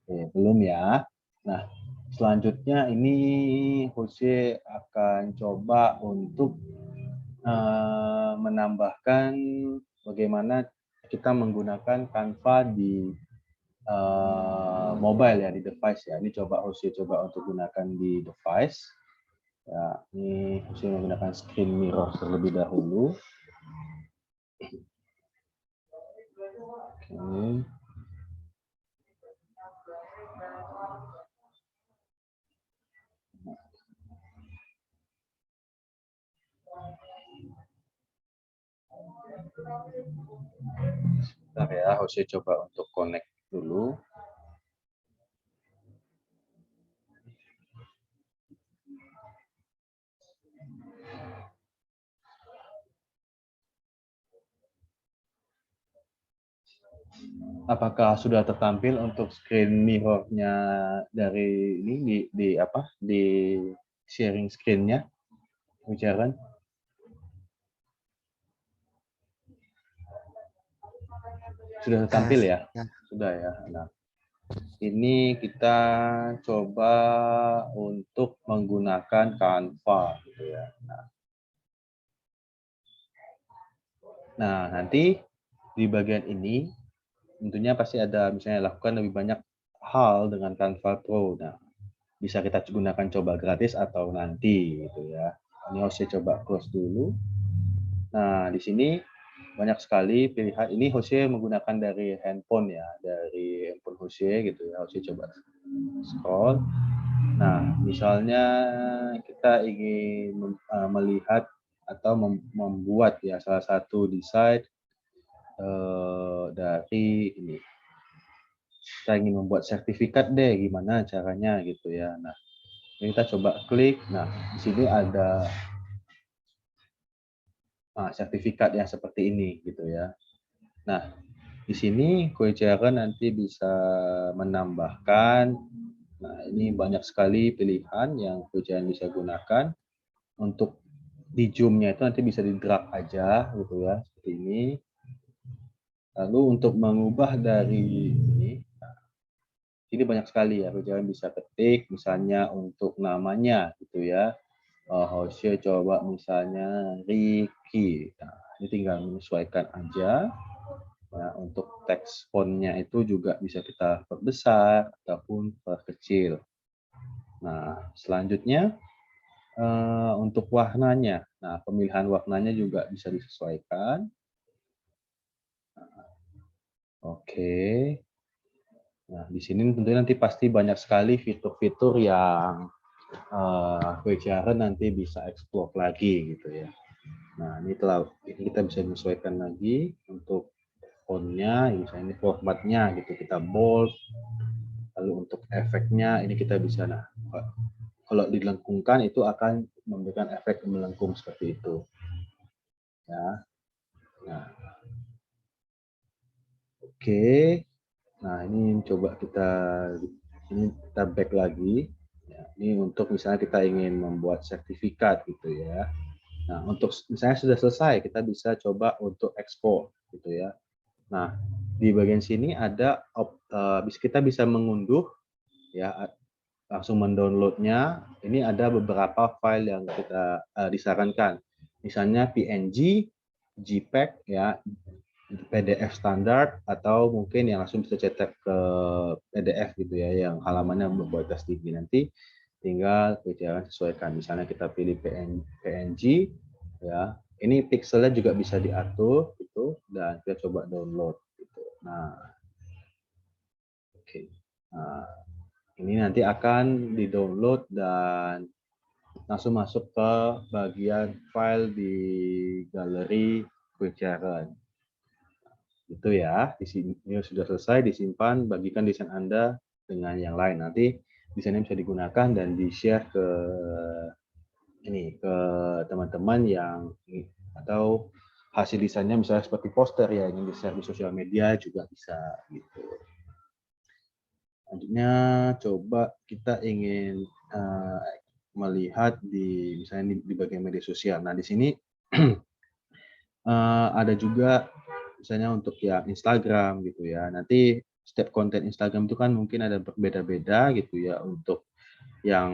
Oke, belum ya. Nah, selanjutnya ini Jose akan coba untuk menambahkan bagaimana kita menggunakan Canva di mobile ya, di device ya. Ini Jose coba untuk gunakan di device. Ya, ini Jose menggunakan screen mirror terlebih dahulu. Oke. Sebentar ya, Jose coba untuk connect dulu. Apakah sudah tertampil untuk screen mirror-nya dari ini di sharing screen-nya, Quicksilent? Sudah tertampil ya? Sudah ya. Nah, ini kita coba untuk menggunakan Canva gitu ya. Nah, nanti di bagian ini tentunya pasti ada misalnya lakukan lebih banyak hal dengan Canva Pro. Nah, bisa kita gunakan coba gratis atau nanti gitu ya. Ini harus saya coba close dulu. Nah, di sini banyak sekali pilihan. Ini Jose menggunakan dari handphone ya, dari handphone Jose gitu ya. Jose coba scroll. Nah, misalnya kita ingin melihat atau membuat ya salah satu desain dari ini. Kita ingin membuat sertifikat deh, gimana caranya gitu ya. Nah, ini kita coba klik. Nah, di sini ada sertifikat yang seperti ini gitu ya. Nah, di sini Quicksilent nanti bisa menambahkan. Nah, ini banyak sekali pilihan yang Quicksilent bisa gunakan. Untuk di zoom-nya itu nanti bisa di drag aja gitu ya, seperti ini. Lalu untuk mengubah dari ini banyak sekali ya, Quicksilent bisa ketik misalnya untuk namanya gitu ya. Jose coba misalnya Ricky. Nah, ini tinggal menyesuaikan aja. Nah, untuk teks fontnya itu juga bisa kita perbesar ataupun perkecil. Nah, selanjutnya untuk warnanya. Nah, pemilihan warnanya juga bisa disesuaikan. Oke. Nah, di sini tentunya nanti pasti banyak sekali fitur-fitur yang Quicksilent nanti bisa explore lagi gitu ya. Nah, ini kita bisa menyesuaikan lagi untuk fontnya, misalnya ini formatnya gitu, kita bold. Lalu untuk efeknya ini kita bisa, nah kalau dilengkungkan itu akan memberikan efek melengkung seperti itu. Ya. Nah, oke. Nah, ini coba kita back lagi. Ya, ini untuk misalnya kita ingin membuat sertifikat gitu ya. Nah, untuk misalnya sudah selesai, kita bisa coba untuk ekspor gitu ya. Nah, di bagian sini ada kita bisa mengunduh ya, langsung mendownloadnya. Ini ada beberapa file yang kita disarankan, misalnya PNG, JPEG ya, PDF standar, atau mungkin yang langsung bisa cetak ke PDF gitu ya, yang halamannya berkualitas tinggi. Nanti tinggal kita sesuaikan, misalnya kita pilih PNG ya, ini pixelnya juga bisa diatur gitu, dan kita coba download gitu. Nah, oke. Nah, ini nanti akan di-download dan langsung masuk ke bagian file di galeri Quick Sharon. Itu ya, di sini ini sudah selesai, disimpan, bagikan desain Anda dengan yang lain. Nanti desainnya bisa digunakan dan di-share ke ini, ke teman-teman yang atau hasil desainnya misalnya seperti poster ya, ingin di-share di sosial media juga bisa gitu. Selanjutnya coba kita ingin melihat di misalnya di bagian media sosial. Nah, di sini ada juga misalnya untuk yang Instagram gitu ya. Nanti setiap konten Instagram itu kan mungkin ada berbeda-beda gitu ya. Untuk yang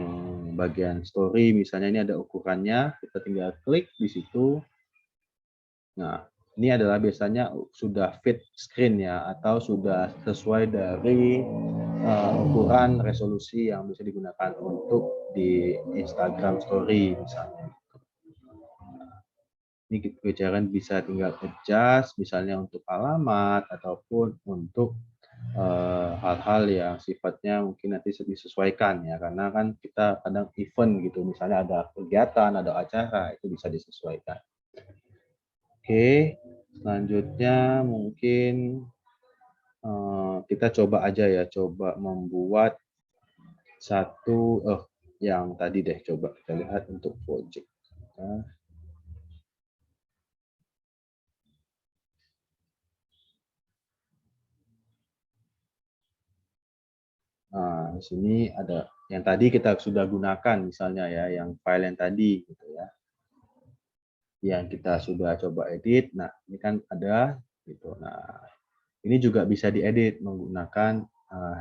bagian story misalnya ini ada ukurannya, kita tinggal klik di situ. Nah, ini adalah biasanya sudah fit screen ya, atau sudah sesuai dari ukuran resolusi yang bisa digunakan untuk di Instagram Story misalnya. Ini kita bisa tinggal adjust misalnya untuk alamat ataupun untuk hal-hal yang sifatnya mungkin nanti disesuaikan ya, karena kan kita kadang event gitu, misalnya ada kegiatan, ada acara, itu bisa disesuaikan. Oke, selanjutnya mungkin kita coba aja ya, coba membuat satu yang tadi deh, coba kita lihat untuk project. Nah, di sini ada yang tadi kita sudah gunakan misalnya ya, yang file yang tadi gitu ya, yang kita sudah coba edit. Nah, ini kan ada gitu. Nah, ini juga bisa diedit menggunakan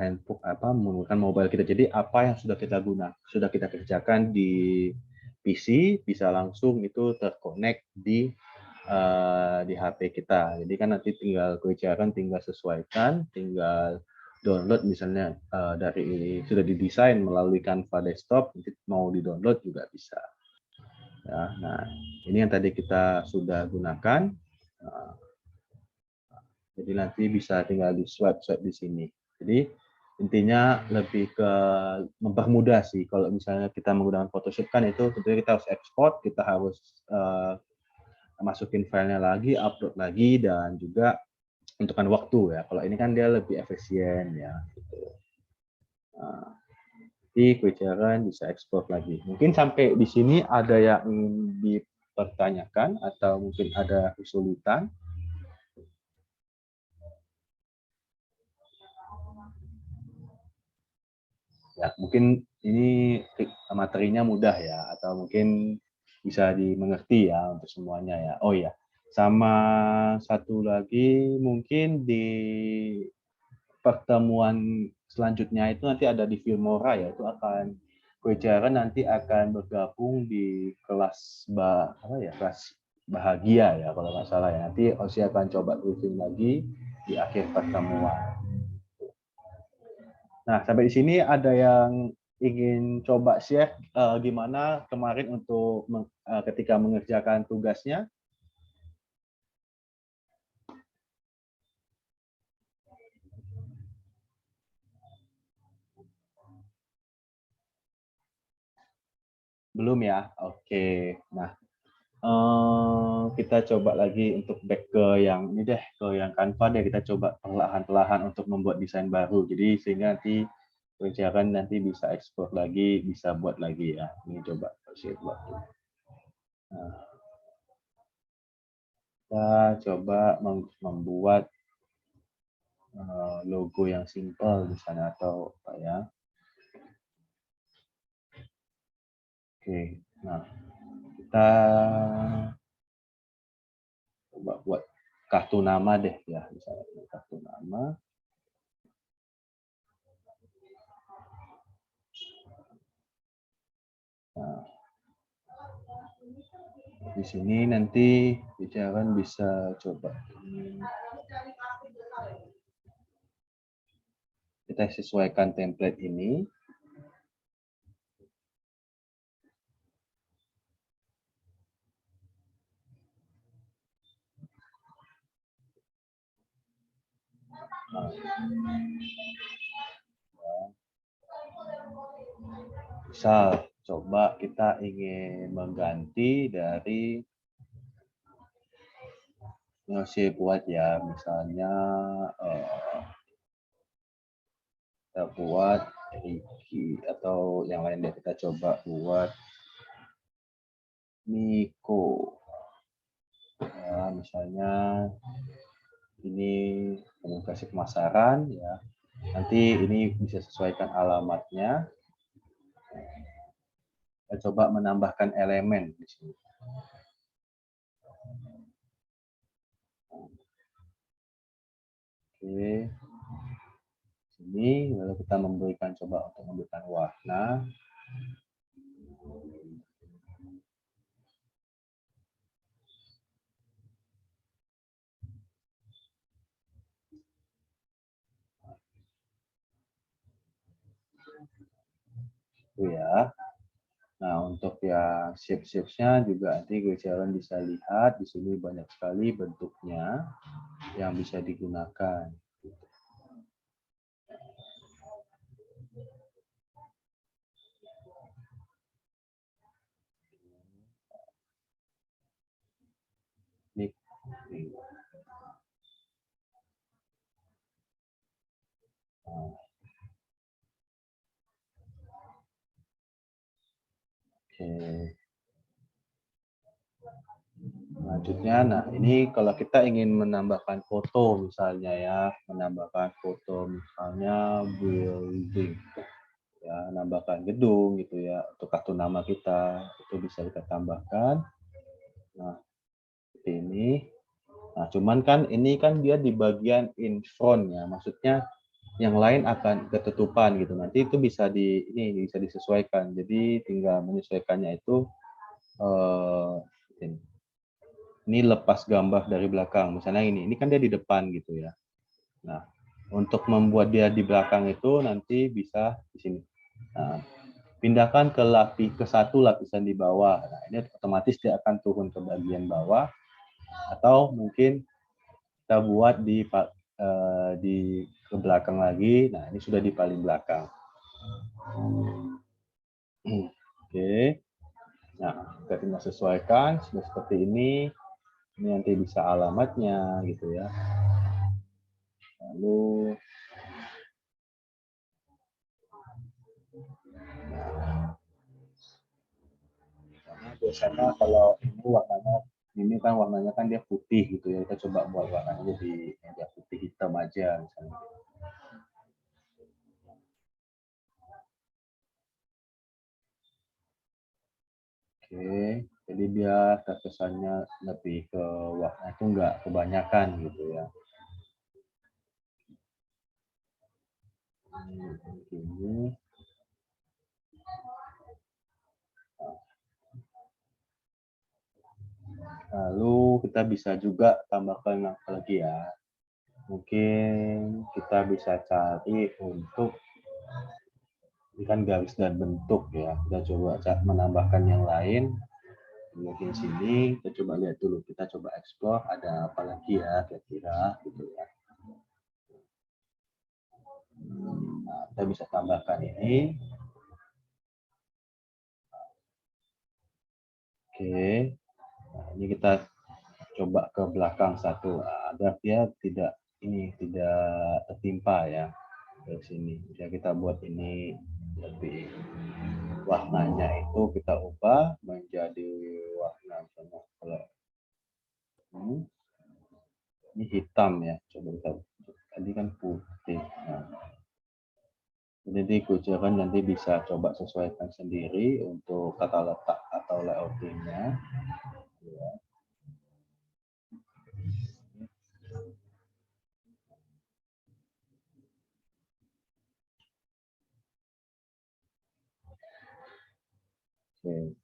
handphone menggunakan mobile kita. Jadi apa yang sudah kita sudah kita kerjakan di PC bisa langsung itu terkonek di HP kita. Jadi kan nanti tinggal kerjakan, tinggal sesuaikan, tinggal download misalnya dari sudah didesain melalui Canva desktop, nanti mau di-download juga bisa. Ya, nah, ini yang tadi kita sudah gunakan. Jadi nanti bisa tinggal di swipe di sini. Jadi intinya lebih ke mempermudah sih. Kalau misalnya kita menggunakan Photoshop kan itu tentunya kita harus ekspor, kita harus masukin filenya lagi, upload lagi, dan juga menentukan waktu ya. Kalau ini kan dia lebih efisien ya. Gitu. Nah, di Quick Sharon bisa ekspor lagi. Mungkin sampai di sini ada yang ingin dipertanyakan atau mungkin ada kesulitan. Ya, mungkin ini materinya mudah ya, atau mungkin bisa dimengerti ya untuk semuanya ya. Oh ya, sama satu lagi mungkin di pertemuan selanjutnya itu nanti ada di Filmora ya, itu akan Koichara nanti akan bergabung di kelas kelas bahagia ya kalau nggak salah ya. Nanti Osi akan coba briefing lagi di akhir pertemuan. Nah, sampai di sini ada yang ingin coba share gimana kemarin untuk ketika mengerjakan tugasnya? Belum ya? Oke. Nah, kita coba lagi untuk back ke yang ini deh, ke yang Canva deh. Kita coba perlahan-lahan untuk membuat desain baru. Jadi sehingga nanti pencarian nanti bisa ekspor lagi, bisa buat lagi ya. Ini coba saya buat. Nah, kita coba membuat logo yang simple di sana atau apa ya. Oke, nah kita coba buat kartu nama deh ya, misalnya kartu nama. Nah, di sini nanti Jaron bisa coba kita sesuaikan template ini. Nah, misal coba kita ingin mengganti dari shape buat ya, misalnya kita buat Ricky atau yang lain deh, kita coba buat Miko ya, misalnya ini komunikasi pemasaran ya, nanti ini bisa sesuaikan alamatnya. Kita coba menambahkan elemen di sini. Oke, sini lalu kita memberikan coba untuk memberikan warna. Itu ya. Nah, untuk ya shape-shapes-nya juga nanti Jaron bisa lihat di sini banyak sekali bentuknya yang bisa digunakan. Ini. Nah, oke. Selanjutnya, nah ini kalau kita ingin menambahkan foto misalnya ya, menambahkan foto misalnya building, ya, menambahkan gedung gitu ya, untuk kartu nama kita itu bisa kita tambahkan. Nah, seperti ini. Nah, cuman kan ini kan dia di bagian in front ya, maksudnya yang lain akan ketutupan gitu. Nanti itu bisa ini bisa disesuaikan. Jadi tinggal menyesuaikannya itu ini lepas gambar dari belakang. Misalnya ini kan dia di depan gitu ya. Nah, untuk membuat dia di belakang itu nanti bisa di sini. Nah, pindahkan ke satu lapisan di bawah. Nah, ini otomatis dia akan turun ke bagian bawah, atau mungkin kita buat di ke belakang lagi. Nah, ini sudah di paling belakang. Oke. Nah, kita tinggal sesuaikan sudah seperti ini. Ini nanti bisa alamatnya gitu ya. Lalu karena biasanya kalau ini kan warnanya kan dia putih gitu ya, kita coba buat warnanya di media putih hitam aja misalnya. Oke, jadi biar terkesannya lebih ke warna itu enggak kebanyakan gitu ya. Ini. Lalu kita bisa juga tambahkan apa lagi ya? Mungkin kita bisa cari untuk ini kan garis dan bentuk ya. Kita coba menambahkan yang lain. Mungkin sini kita coba lihat dulu. Kita coba explore ada apa lagi ya kira-kira gitu ya. Nah, kita bisa tambahkan ini. Oke. Nah, ini kita coba ke belakang satu agar dia tidak tertimpa ya ke sini. Jadi kita buat ini lebih warnanya itu kita ubah menjadi warna misalnya kalau ini hitam ya, coba kita tadi kan putih. Nah, jadi Jaron nanti bisa coba sesuaikan sendiri untuk tata letak atau layoutingnya. Ya. Oke.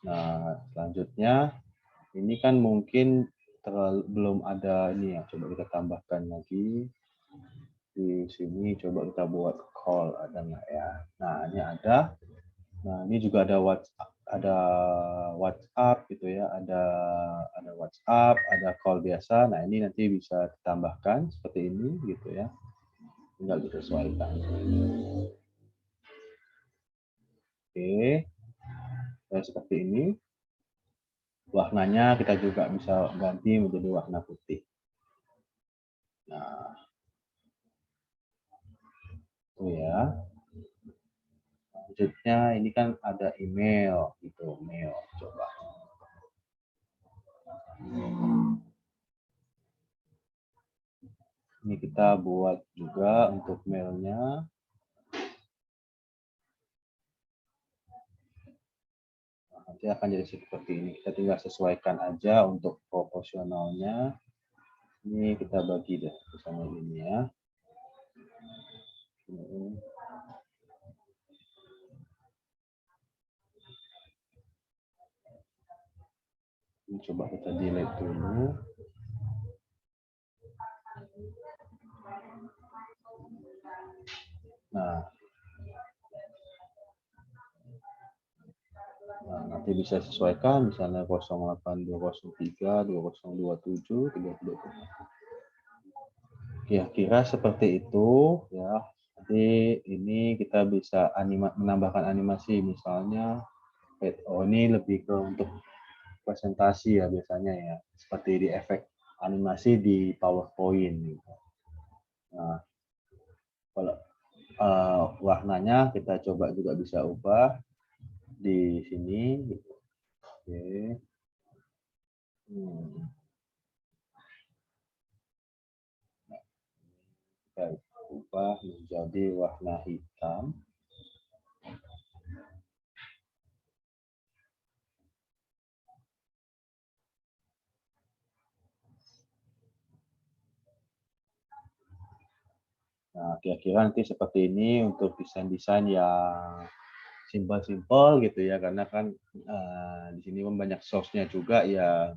Nah, selanjutnya ini kan mungkin belum ada ini ya. Coba kita tambahkan lagi di sini. Coba kita buat call, ada nggak ya? Nah, ini ada. Nah, ini juga ada WhatsApp gitu ya. Ada WhatsApp, ada call biasa. Nah, ini nanti bisa ditambahkan seperti ini gitu ya. Tinggal disesuaikan. Oke. Seperti ini. Warnanya kita juga bisa ganti menjadi warna putih. Nah, itu ya. Selanjutnya ini kan ada email gitu, mail coba. Ini kita buat juga untuk mailnya. Nah, nanti akan jadi seperti ini. Kita tinggal sesuaikan aja untuk proporsionalnya. Ini kita bagi deh misalnya ini ya. Ini coba kita delete dulu. Nah, nanti bisa sesuaikan misalnya 08203 2027 30. Kira-kira seperti itu ya. Nanti ini kita bisa menambahkan animasi misalnya ini lebih ke untuk presentasi ya biasanya ya, seperti di efek animasi di PowerPoint gitu. Nah, kalau warnanya kita coba juga bisa ubah di sini. Oke. Kita ubah menjadi warna hitam. Nah, kira-kira nanti seperti ini untuk desain-desain yang simpel-simpel gitu ya, karena kan di sini banyak source-nya juga ya,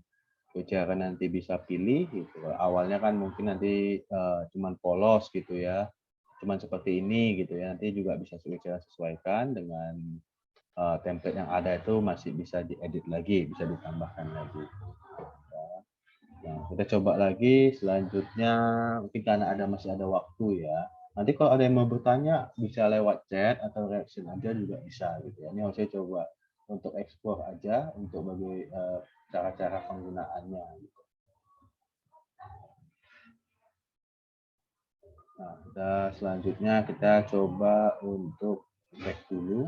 cara nanti bisa pilih gitu. Awalnya kan mungkin nanti cuman polos gitu ya, cuman seperti ini gitu ya, nanti juga bisa sesuaikan dengan template yang ada itu masih bisa diedit lagi, bisa ditambahkan lagi. Nah, kita coba lagi selanjutnya, mungkin karena masih ada waktu ya. Nanti kalau ada yang mau bertanya bisa lewat chat atau reaction aja juga bisa gitu ya. Ini saya coba untuk explore aja untuk bagi cara-cara penggunaannya. Gitu. Nah, selanjutnya kita coba untuk back dulu.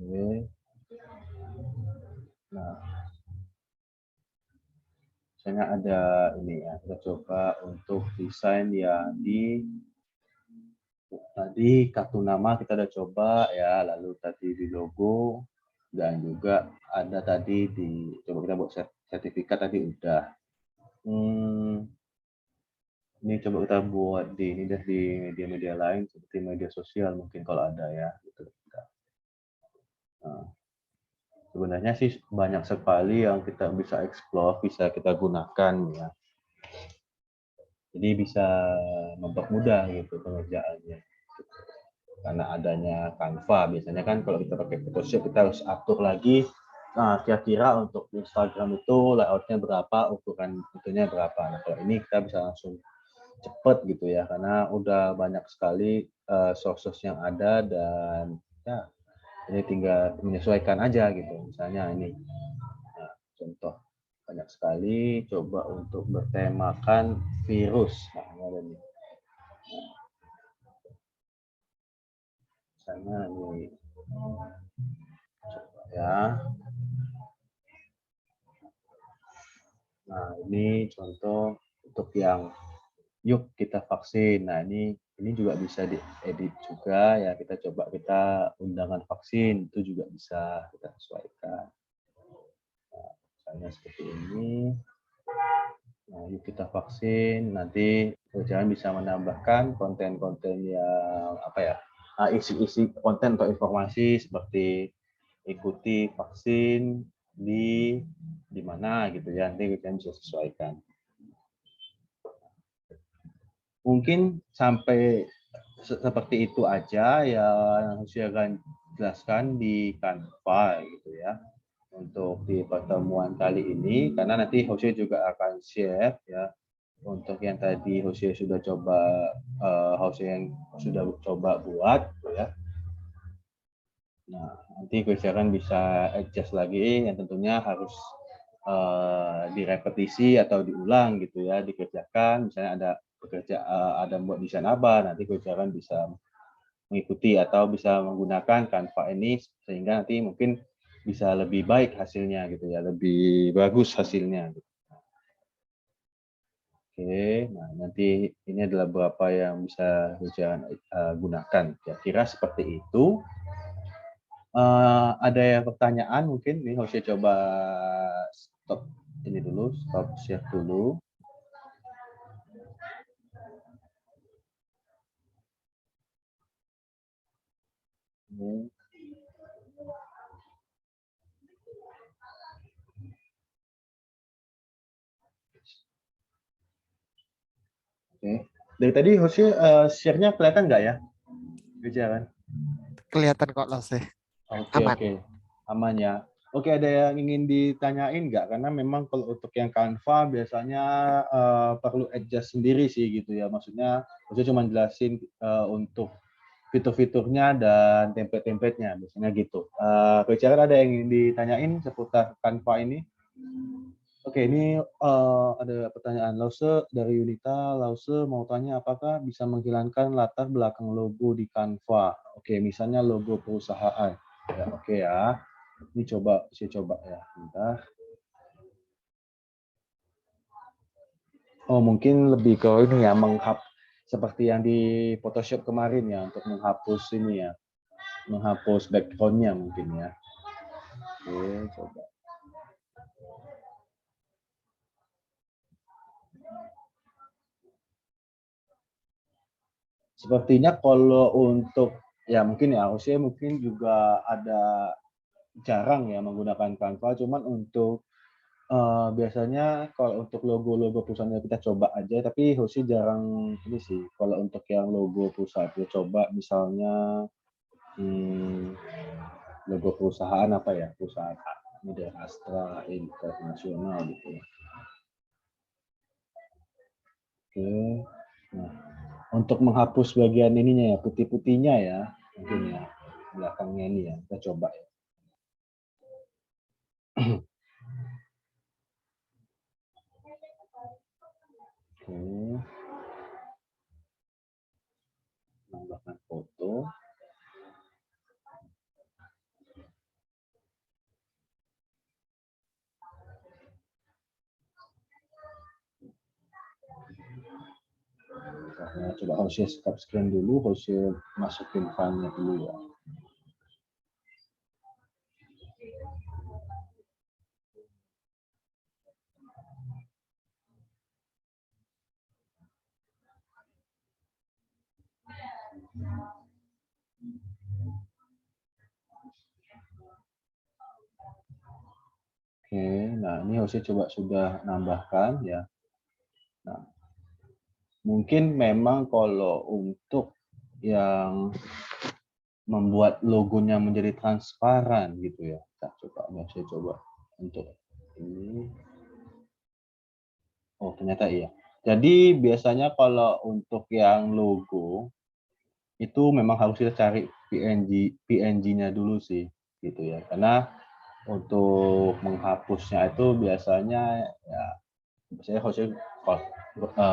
Oke. Nah, misalnya ada ini ya, kita coba untuk desain yang tadi kartu nama kita udah coba ya, lalu tadi di logo dan juga ada tadi coba kita buat sertifikat tadi udah. Ini coba kita buat ini deh di media-media lain seperti media sosial mungkin kalau ada ya gitu. Nah, sebenarnya sih banyak sekali yang kita bisa explore, bisa kita gunakan ya. Jadi bisa mempermudah gitu pengerjaannya. Karena adanya Canva, biasanya kan kalau kita pakai Photoshop kita harus atur lagi. Nah, kira-kira untuk Instagram itu layoutnya berapa, ukuran itunya berapa. Nah, kalau ini kita bisa langsung cepet gitu ya, karena udah banyak sekali sources yang ada dan ya ini tinggal menyesuaikan aja gitu. Misalnya ini, nah, contoh banyak sekali coba untuk bertemakan virus. Nah, ini ada nih. Misalnya ini coba ya. Nah, ini contoh untuk yang yuk kita vaksin. Nah, ini juga bisa diedit juga ya. Kita coba undangan vaksin itu juga bisa kita sesuaikan. Nah, misalnya seperti ini. Nah, yuk kita vaksin. Nanti jangan bisa menambahkan konten-konten yang apa ya, isi-isi konten atau informasi seperti ikuti vaksin di mana gitu ya. Nanti kalian bisa sesuaikan. Mungkin sampai seperti itu aja yang saya akan jelaskan di Canva gitu ya untuk di pertemuan kali ini, karena nanti Jose juga akan share ya untuk yang tadi Jose sudah coba Jose yang sudah coba buat ya. Nah, nanti Jose akan bisa adjust lagi yang tentunya harus direpetisi atau diulang gitu ya, dikerjakan. Misalnya ada ada buat desain apa, nanti Jose akan bisa mengikuti atau bisa menggunakan Canva ini sehingga nanti mungkin bisa lebih baik hasilnya gitu ya, lebih bagus hasilnya. Oke, nah nanti ini adalah beberapa yang bisa Hujan gunakan. Kira-kira seperti itu. Ada yang pertanyaan mungkin? Nih Jose coba stop ini dulu, stop share dulu. Ini. Oke. Dari tadi Jose share-nya kelihatan nggak ya? Kan? Kelihatan kok Lose. Oke, Aman. oke. Aman ya. Oke, ada yang ingin ditanyain nggak? Karena memang kalau untuk yang Canva biasanya perlu adjust sendiri sih gitu ya. Maksudnya cuma jelasin untuk fitur-fiturnya dan template-templatenya, biasanya gitu. Kira-kira ada yang ingin ditanyain seputar Canva ini? Oke, ini ada pertanyaan Lause dari Yunita. Lause mau tanya apakah bisa menghilangkan latar belakang logo di Canva? Oke, misalnya logo perusahaan. Ya, oke ya. Ini saya coba ya. Bentar. Oh, mungkin lebih ke ini ya, seperti yang di Photoshop kemarin ya, untuk menghapus ini ya, menghapus background-nya mungkin ya. Oke, coba. Sepertinya kalau untuk ya mungkin ya usia mungkin juga ada jarang ya menggunakan Canva, cuman untuk biasanya kalau untuk logo-logo perusahaannya kita coba aja, tapi Hoshi jarang ini sih. Kalau untuk yang logo perusahaan kita coba misalnya logo perusahaan apa ya, perusahaan ini dari Astra Internasional gitu ya. Oke, nah untuk menghapus bagian ininya ya, putih-putihnya ya, mungkin ya belakangnya ini ya, kita coba ya. Oke, tambahkan foto. Coba Hosea stop screen dulu, Hosea masukin filenya dulu ya. Oke, nah ini Hosea coba sudah nambahkan ya. Nah, mungkin memang kalau untuk yang membuat logonya menjadi transparan gitu ya. Kita coba, saya coba untuk ini. Oh, ternyata iya. Jadi biasanya kalau untuk yang logo itu memang harus kita cari PNG-nya dulu sih gitu ya. Karena untuk menghapusnya itu biasanya ya saya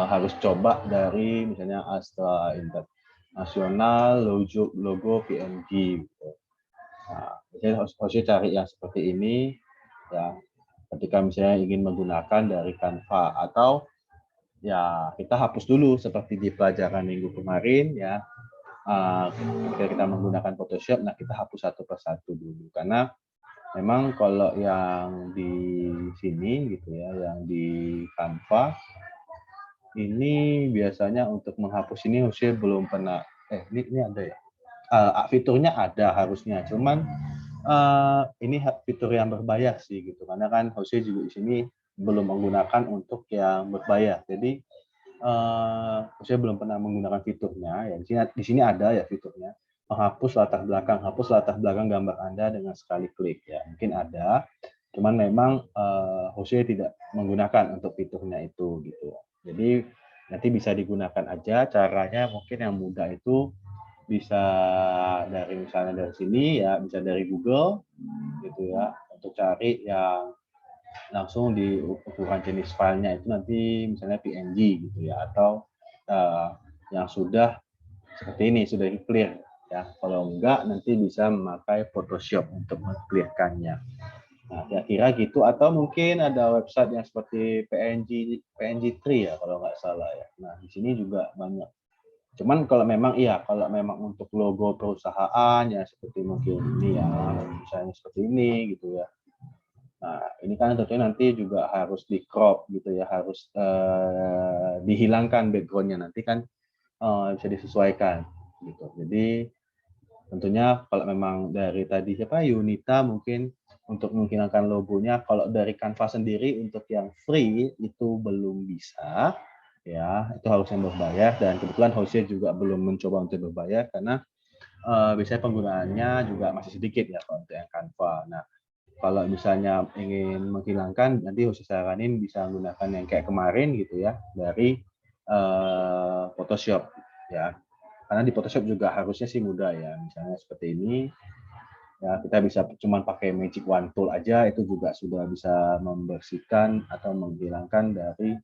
harus coba dari misalnya Astra Internasional logo PNG gitu. Nah, saya harus cari yang seperti ini ya ketika misalnya ingin menggunakan dari Canva, atau ya kita hapus dulu seperti di pelajaran minggu kemarin ya. Ketika kita menggunakan Photoshop, nah kita hapus satu persatu dulu karena memang kalau yang di sini gitu ya, yang di Canva ini biasanya untuk menghapus ini Hosea belum pernah. Ini ada ya. Fiturnya ada harusnya, cuman ini fitur yang berbayar sih gitu, karena kan Hosea juga di sini belum menggunakan untuk yang berbayar. Jadi saya belum pernah menggunakan fiturnya. Ya, di sini ada ya fiturnya. Menghapus latar belakang, hapus latar belakang gambar Anda dengan sekali klik. Ya, mungkin ada. Cuman memang Hosea tidak menggunakan untuk fiturnya itu gitu. Jadi nanti bisa digunakan aja. Caranya mungkin yang mudah itu bisa dari misalnya dari sini ya, bisa dari Google gitu ya, untuk cari yang langsung di ukuran jenis filenya itu nanti misalnya PNG gitu ya, atau yang sudah seperti ini, sudah clear ya. Kalau enggak nanti bisa memakai Photoshop untuk mengclearkannya. Nah, kira-kira gitu, atau mungkin ada website yang seperti PNG3 ya kalau nggak salah ya. Nah, di sini juga banyak. Cuman kalau memang kalau memang untuk logo perusahaan ya seperti mungkin ini ya, misalnya seperti ini gitu ya. Nah, ini kan tentunya nanti juga harus di crop gitu ya, harus dihilangkan backgroundnya, nanti kan bisa disesuaikan gitu. Jadi tentunya kalau memang dari tadi siapa Yunita mungkin untuk menghilangkan logonya, kalau dari Canva sendiri untuk yang free itu belum bisa ya, itu harus yang berbayar, dan kebetulan Hosea juga belum mencoba untuk berbayar karena biasanya penggunaannya juga masih sedikit ya kalau untuk yang Canva. Nah, kalau misalnya ingin menghilangkan, nanti Hosea saranin bisa menggunakan yang kayak kemarin gitu ya, dari Photoshop ya. Karena di Photoshop juga harusnya sih mudah ya. Misalnya seperti ini, ya kita bisa cuma pakai Magic Wand Tool aja, itu juga sudah bisa membersihkan atau menghilangkan dari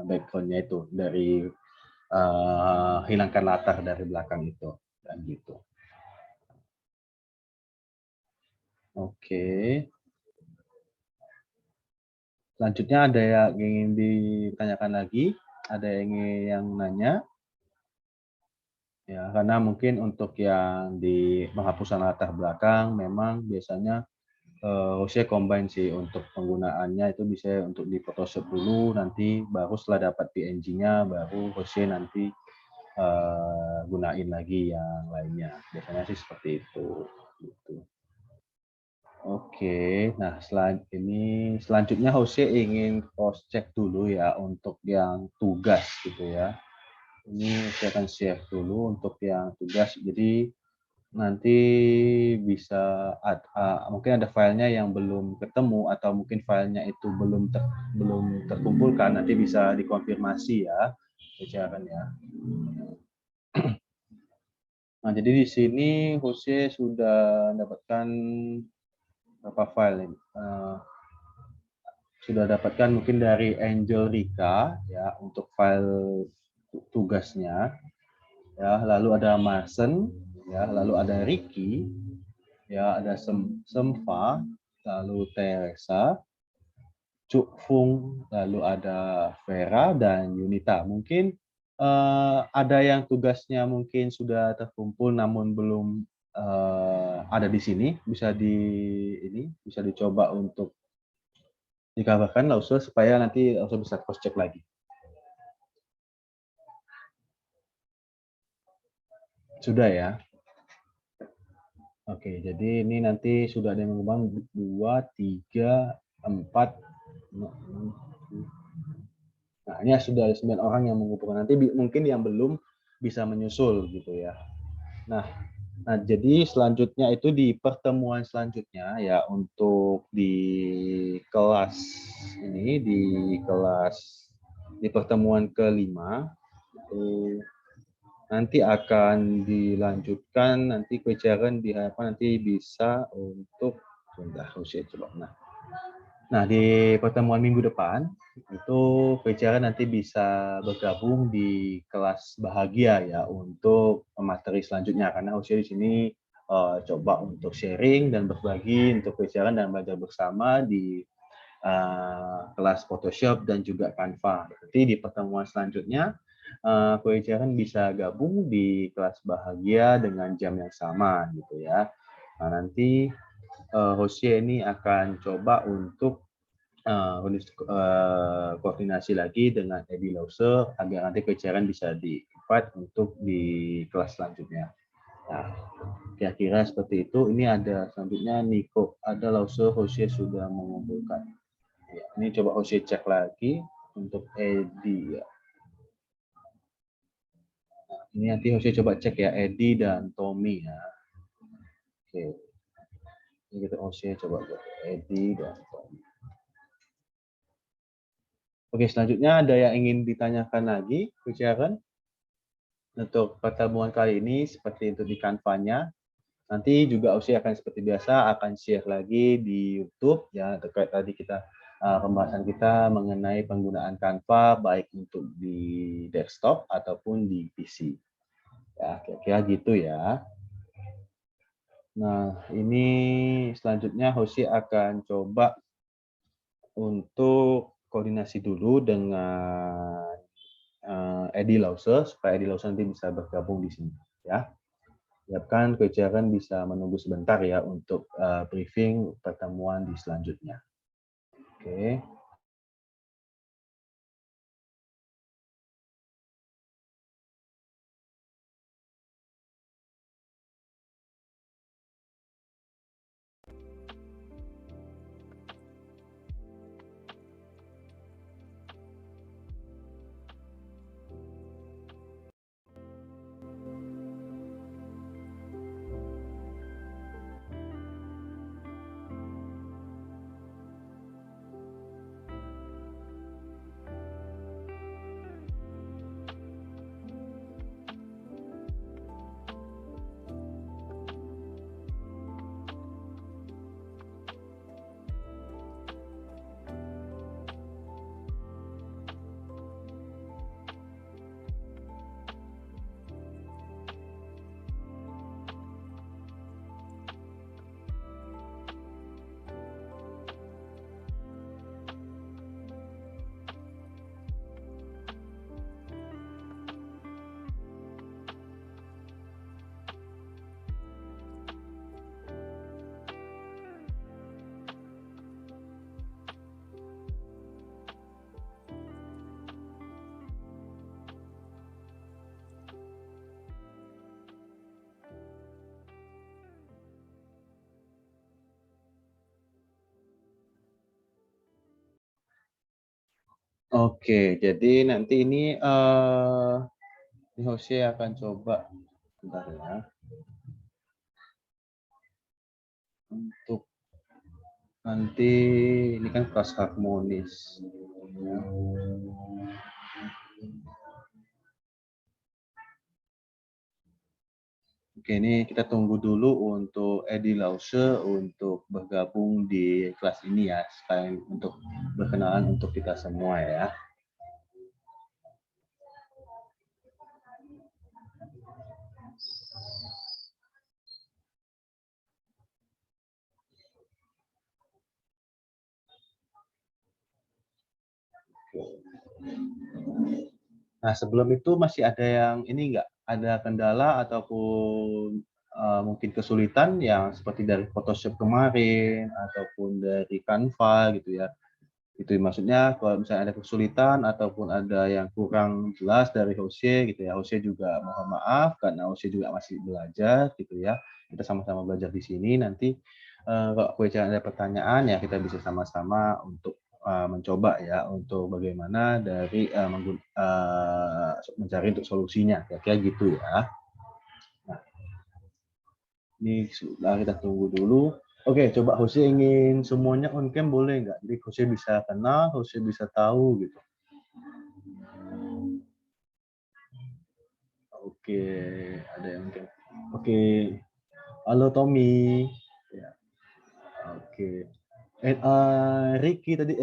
background-nya itu, dari hilangkan latar dari belakang itu, dan gitu. Oke. Selanjutnya ada yang ingin ditanyakan lagi? Ada yang nanya? Ya, karena mungkin untuk yang di penghapusan latar belakang memang biasanya Hosea combine sih untuk penggunaannya, itu bisa untuk di Photoshop dulu, nanti baru setelah dapat PNG-nya baru Hosea nanti gunain lagi yang lainnya. Biasanya sih seperti itu. Gitu. Oke, nah selanjutnya Hosea ingin cross check dulu ya untuk yang tugas gitu ya. Ini saya akan share dulu untuk yang tugas. Jadi nanti bisa mungkin ada filenya yang belum ketemu, atau mungkin filenya itu belum terkumpulkan, nanti bisa dikonfirmasi ya, bicara ya. Nah, jadi di sini Jose sudah mendapatkan berapa file ini? Sudah dapatkan mungkin dari Angel Rika ya untuk file tugasnya ya, lalu ada Marsen ya, lalu ada Ricky ya, ada Semfa, lalu Teresa, Cuk Fung, lalu ada Vera dan Yunita. Mungkin ada yang tugasnya mungkin sudah terkumpul namun belum ada di sini, bisa dicoba untuk dikabarkan Lausul supaya nanti Lausul bisa cross check lagi. Sudah ya. Oke, jadi ini nanti sudah ada yang mengembang 2, 3, 4. Nah, ini sudah ada 9 orang yang mengumpulkan. Nanti mungkin yang belum bisa menyusul gitu ya. Nah, jadi selanjutnya itu di pertemuan selanjutnya ya, untuk di kelas ini, di pertemuan kelima itu nanti akan dilanjutkan, nanti kejaran diharapkan nanti bisa untuk coba. Nah, di pertemuan minggu depan itu PCR nanti bisa bergabung di kelas bahagia ya untuk materi selanjutnya, karena usia di sini coba untuk sharing dan berbagi untuk PCR dan belajar bersama di kelas Photoshop dan juga Canva. Nanti di pertemuan selanjutnya PCR bisa gabung di kelas bahagia dengan jam yang sama gitu ya. Nah, nanti Hosea ini akan coba untuk koordinasi lagi dengan Eddie Lause agar nanti kejaran bisa di-invite untuk di kelas selanjutnya. Nah, kira-kira seperti itu. Ini ada selanjutnya Nico, ada Lause, Hosea sudah mengumpulkan. Ya, ini coba Hosea cek lagi untuk Eddie ya. Nah, ini nanti Hosea coba cek ya Eddie dan Tommy ya. Oke. Ini kita Hosea coba buat Eddie dan Tommy. Oke, selanjutnya ada yang ingin ditanyakan lagi, Sharon? Untuk pertemuan kali ini, seperti untuk di Canva-nya, nanti juga Ausi akan seperti biasa akan share lagi di YouTube ya terkait tadi kita pembahasan kita mengenai penggunaan Canva baik untuk di desktop ataupun di PC. Ya, kira-kira gitu ya. Nah, ini selanjutnya Hoshi akan coba untuk koordinasi dulu dengan Eddie Lause supaya Eddie Lause nanti bisa bergabung di sini ya. Siapkan kejaran bisa menunggu sebentar ya untuk briefing pertemuan di selanjutnya. Oke. Oke, jadi nanti ini Jose akan coba bentar ya. Untuk nanti ini kan kelas harmonis. Oke, ini kita tunggu dulu untuk Eddie Lause untuk bergabung di kelas ini ya, sekalian untuk berkenalan untuk kita semua ya. Nah, sebelum itu masih ada yang ini enggak? Ada kendala ataupun mungkin kesulitan yang seperti dari Photoshop kemarin ataupun dari Canva gitu ya. Itu maksudnya kalau misalnya ada kesulitan ataupun ada yang kurang jelas dari Jose gitu ya. Jose juga mohon maaf karena Jose juga masih belajar gitu ya. Kita sama-sama belajar di sini nanti kalau ada pertanyaan ya kita bisa sama-sama untuk mencoba ya untuk bagaimana dari mencari untuk solusinya kayak gitu ya. Nah, ini sudah kita tunggu dulu. Oke, coba Jose ingin semuanya on cam boleh nggak? Jadi Jose bisa kenal, Jose bisa tahu gitu. Oke, ada yang mungkin. Oke, halo Tommy. Ya. Oke. Ricky tadi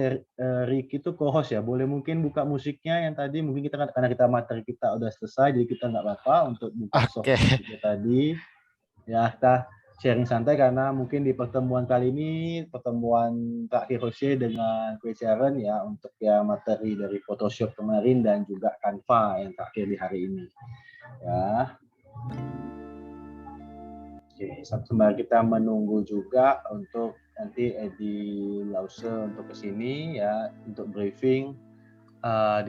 Ricky itu co-host ya. Boleh mungkin buka musiknya yang tadi mungkin kita karena kita materi kita udah selesai jadi kita nggak apa-apa untuk buka soft musiknya tadi. Ya, kita sharing santai karena mungkin di pertemuan kali ini pertemuan terakhir Jose dengan Chris Sharon ya untuk ya materi dari Photoshop kemarin dan juga Canva yang terakhir di hari ini. Ya. Oke, Oke, sembari kita menunggu juga untuk nanti Edi Lause untuk kesini ya untuk briefing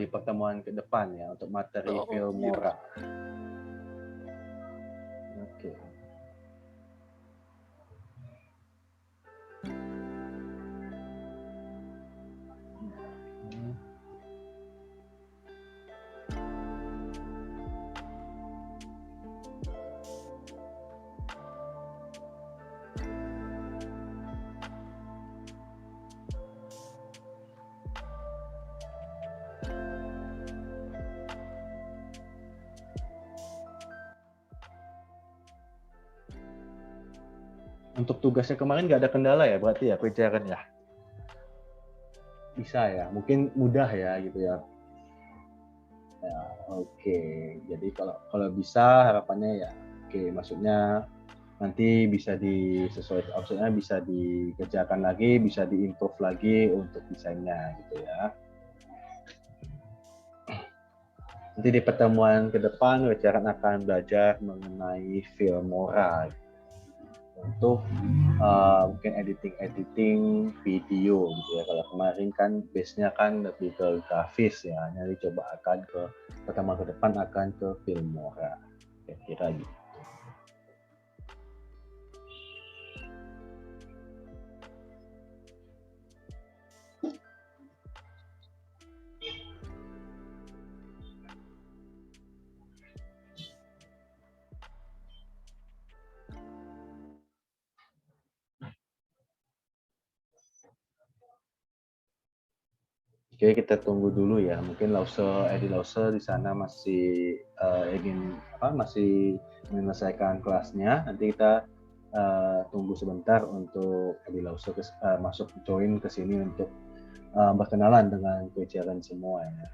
di pertemuan ke depan ya untuk materi Filmora. Oke. Untuk tugasnya kemarin nggak ada kendala ya berarti ya Pejaran ya? Bisa ya, mungkin mudah ya gitu ya. Ya, oke. Jadi kalau bisa harapannya ya, oke, maksudnya nanti bisa disesuaikan, maksudnya bisa dikerjakan lagi, bisa diimprove lagi untuk desainnya gitu ya. Nanti di pertemuan ke depan, Pejaran akan belajar mengenai Filmora untuk mungkin editing video gitu ya. Kalau kemarin kan base-nya kan lebih ke grafis ya. Nanti coba akan ke pertama ke depan akan ke Filmora. Kira-kira gitu. Oke, kita tunggu dulu ya. Mungkin Edi Lause di sana masih masih menyelesaikan kelasnya. Nanti kita tunggu sebentar untuk Edi Lause masuk join ke sini untuk berkenalan dengan Pejaran semua ya.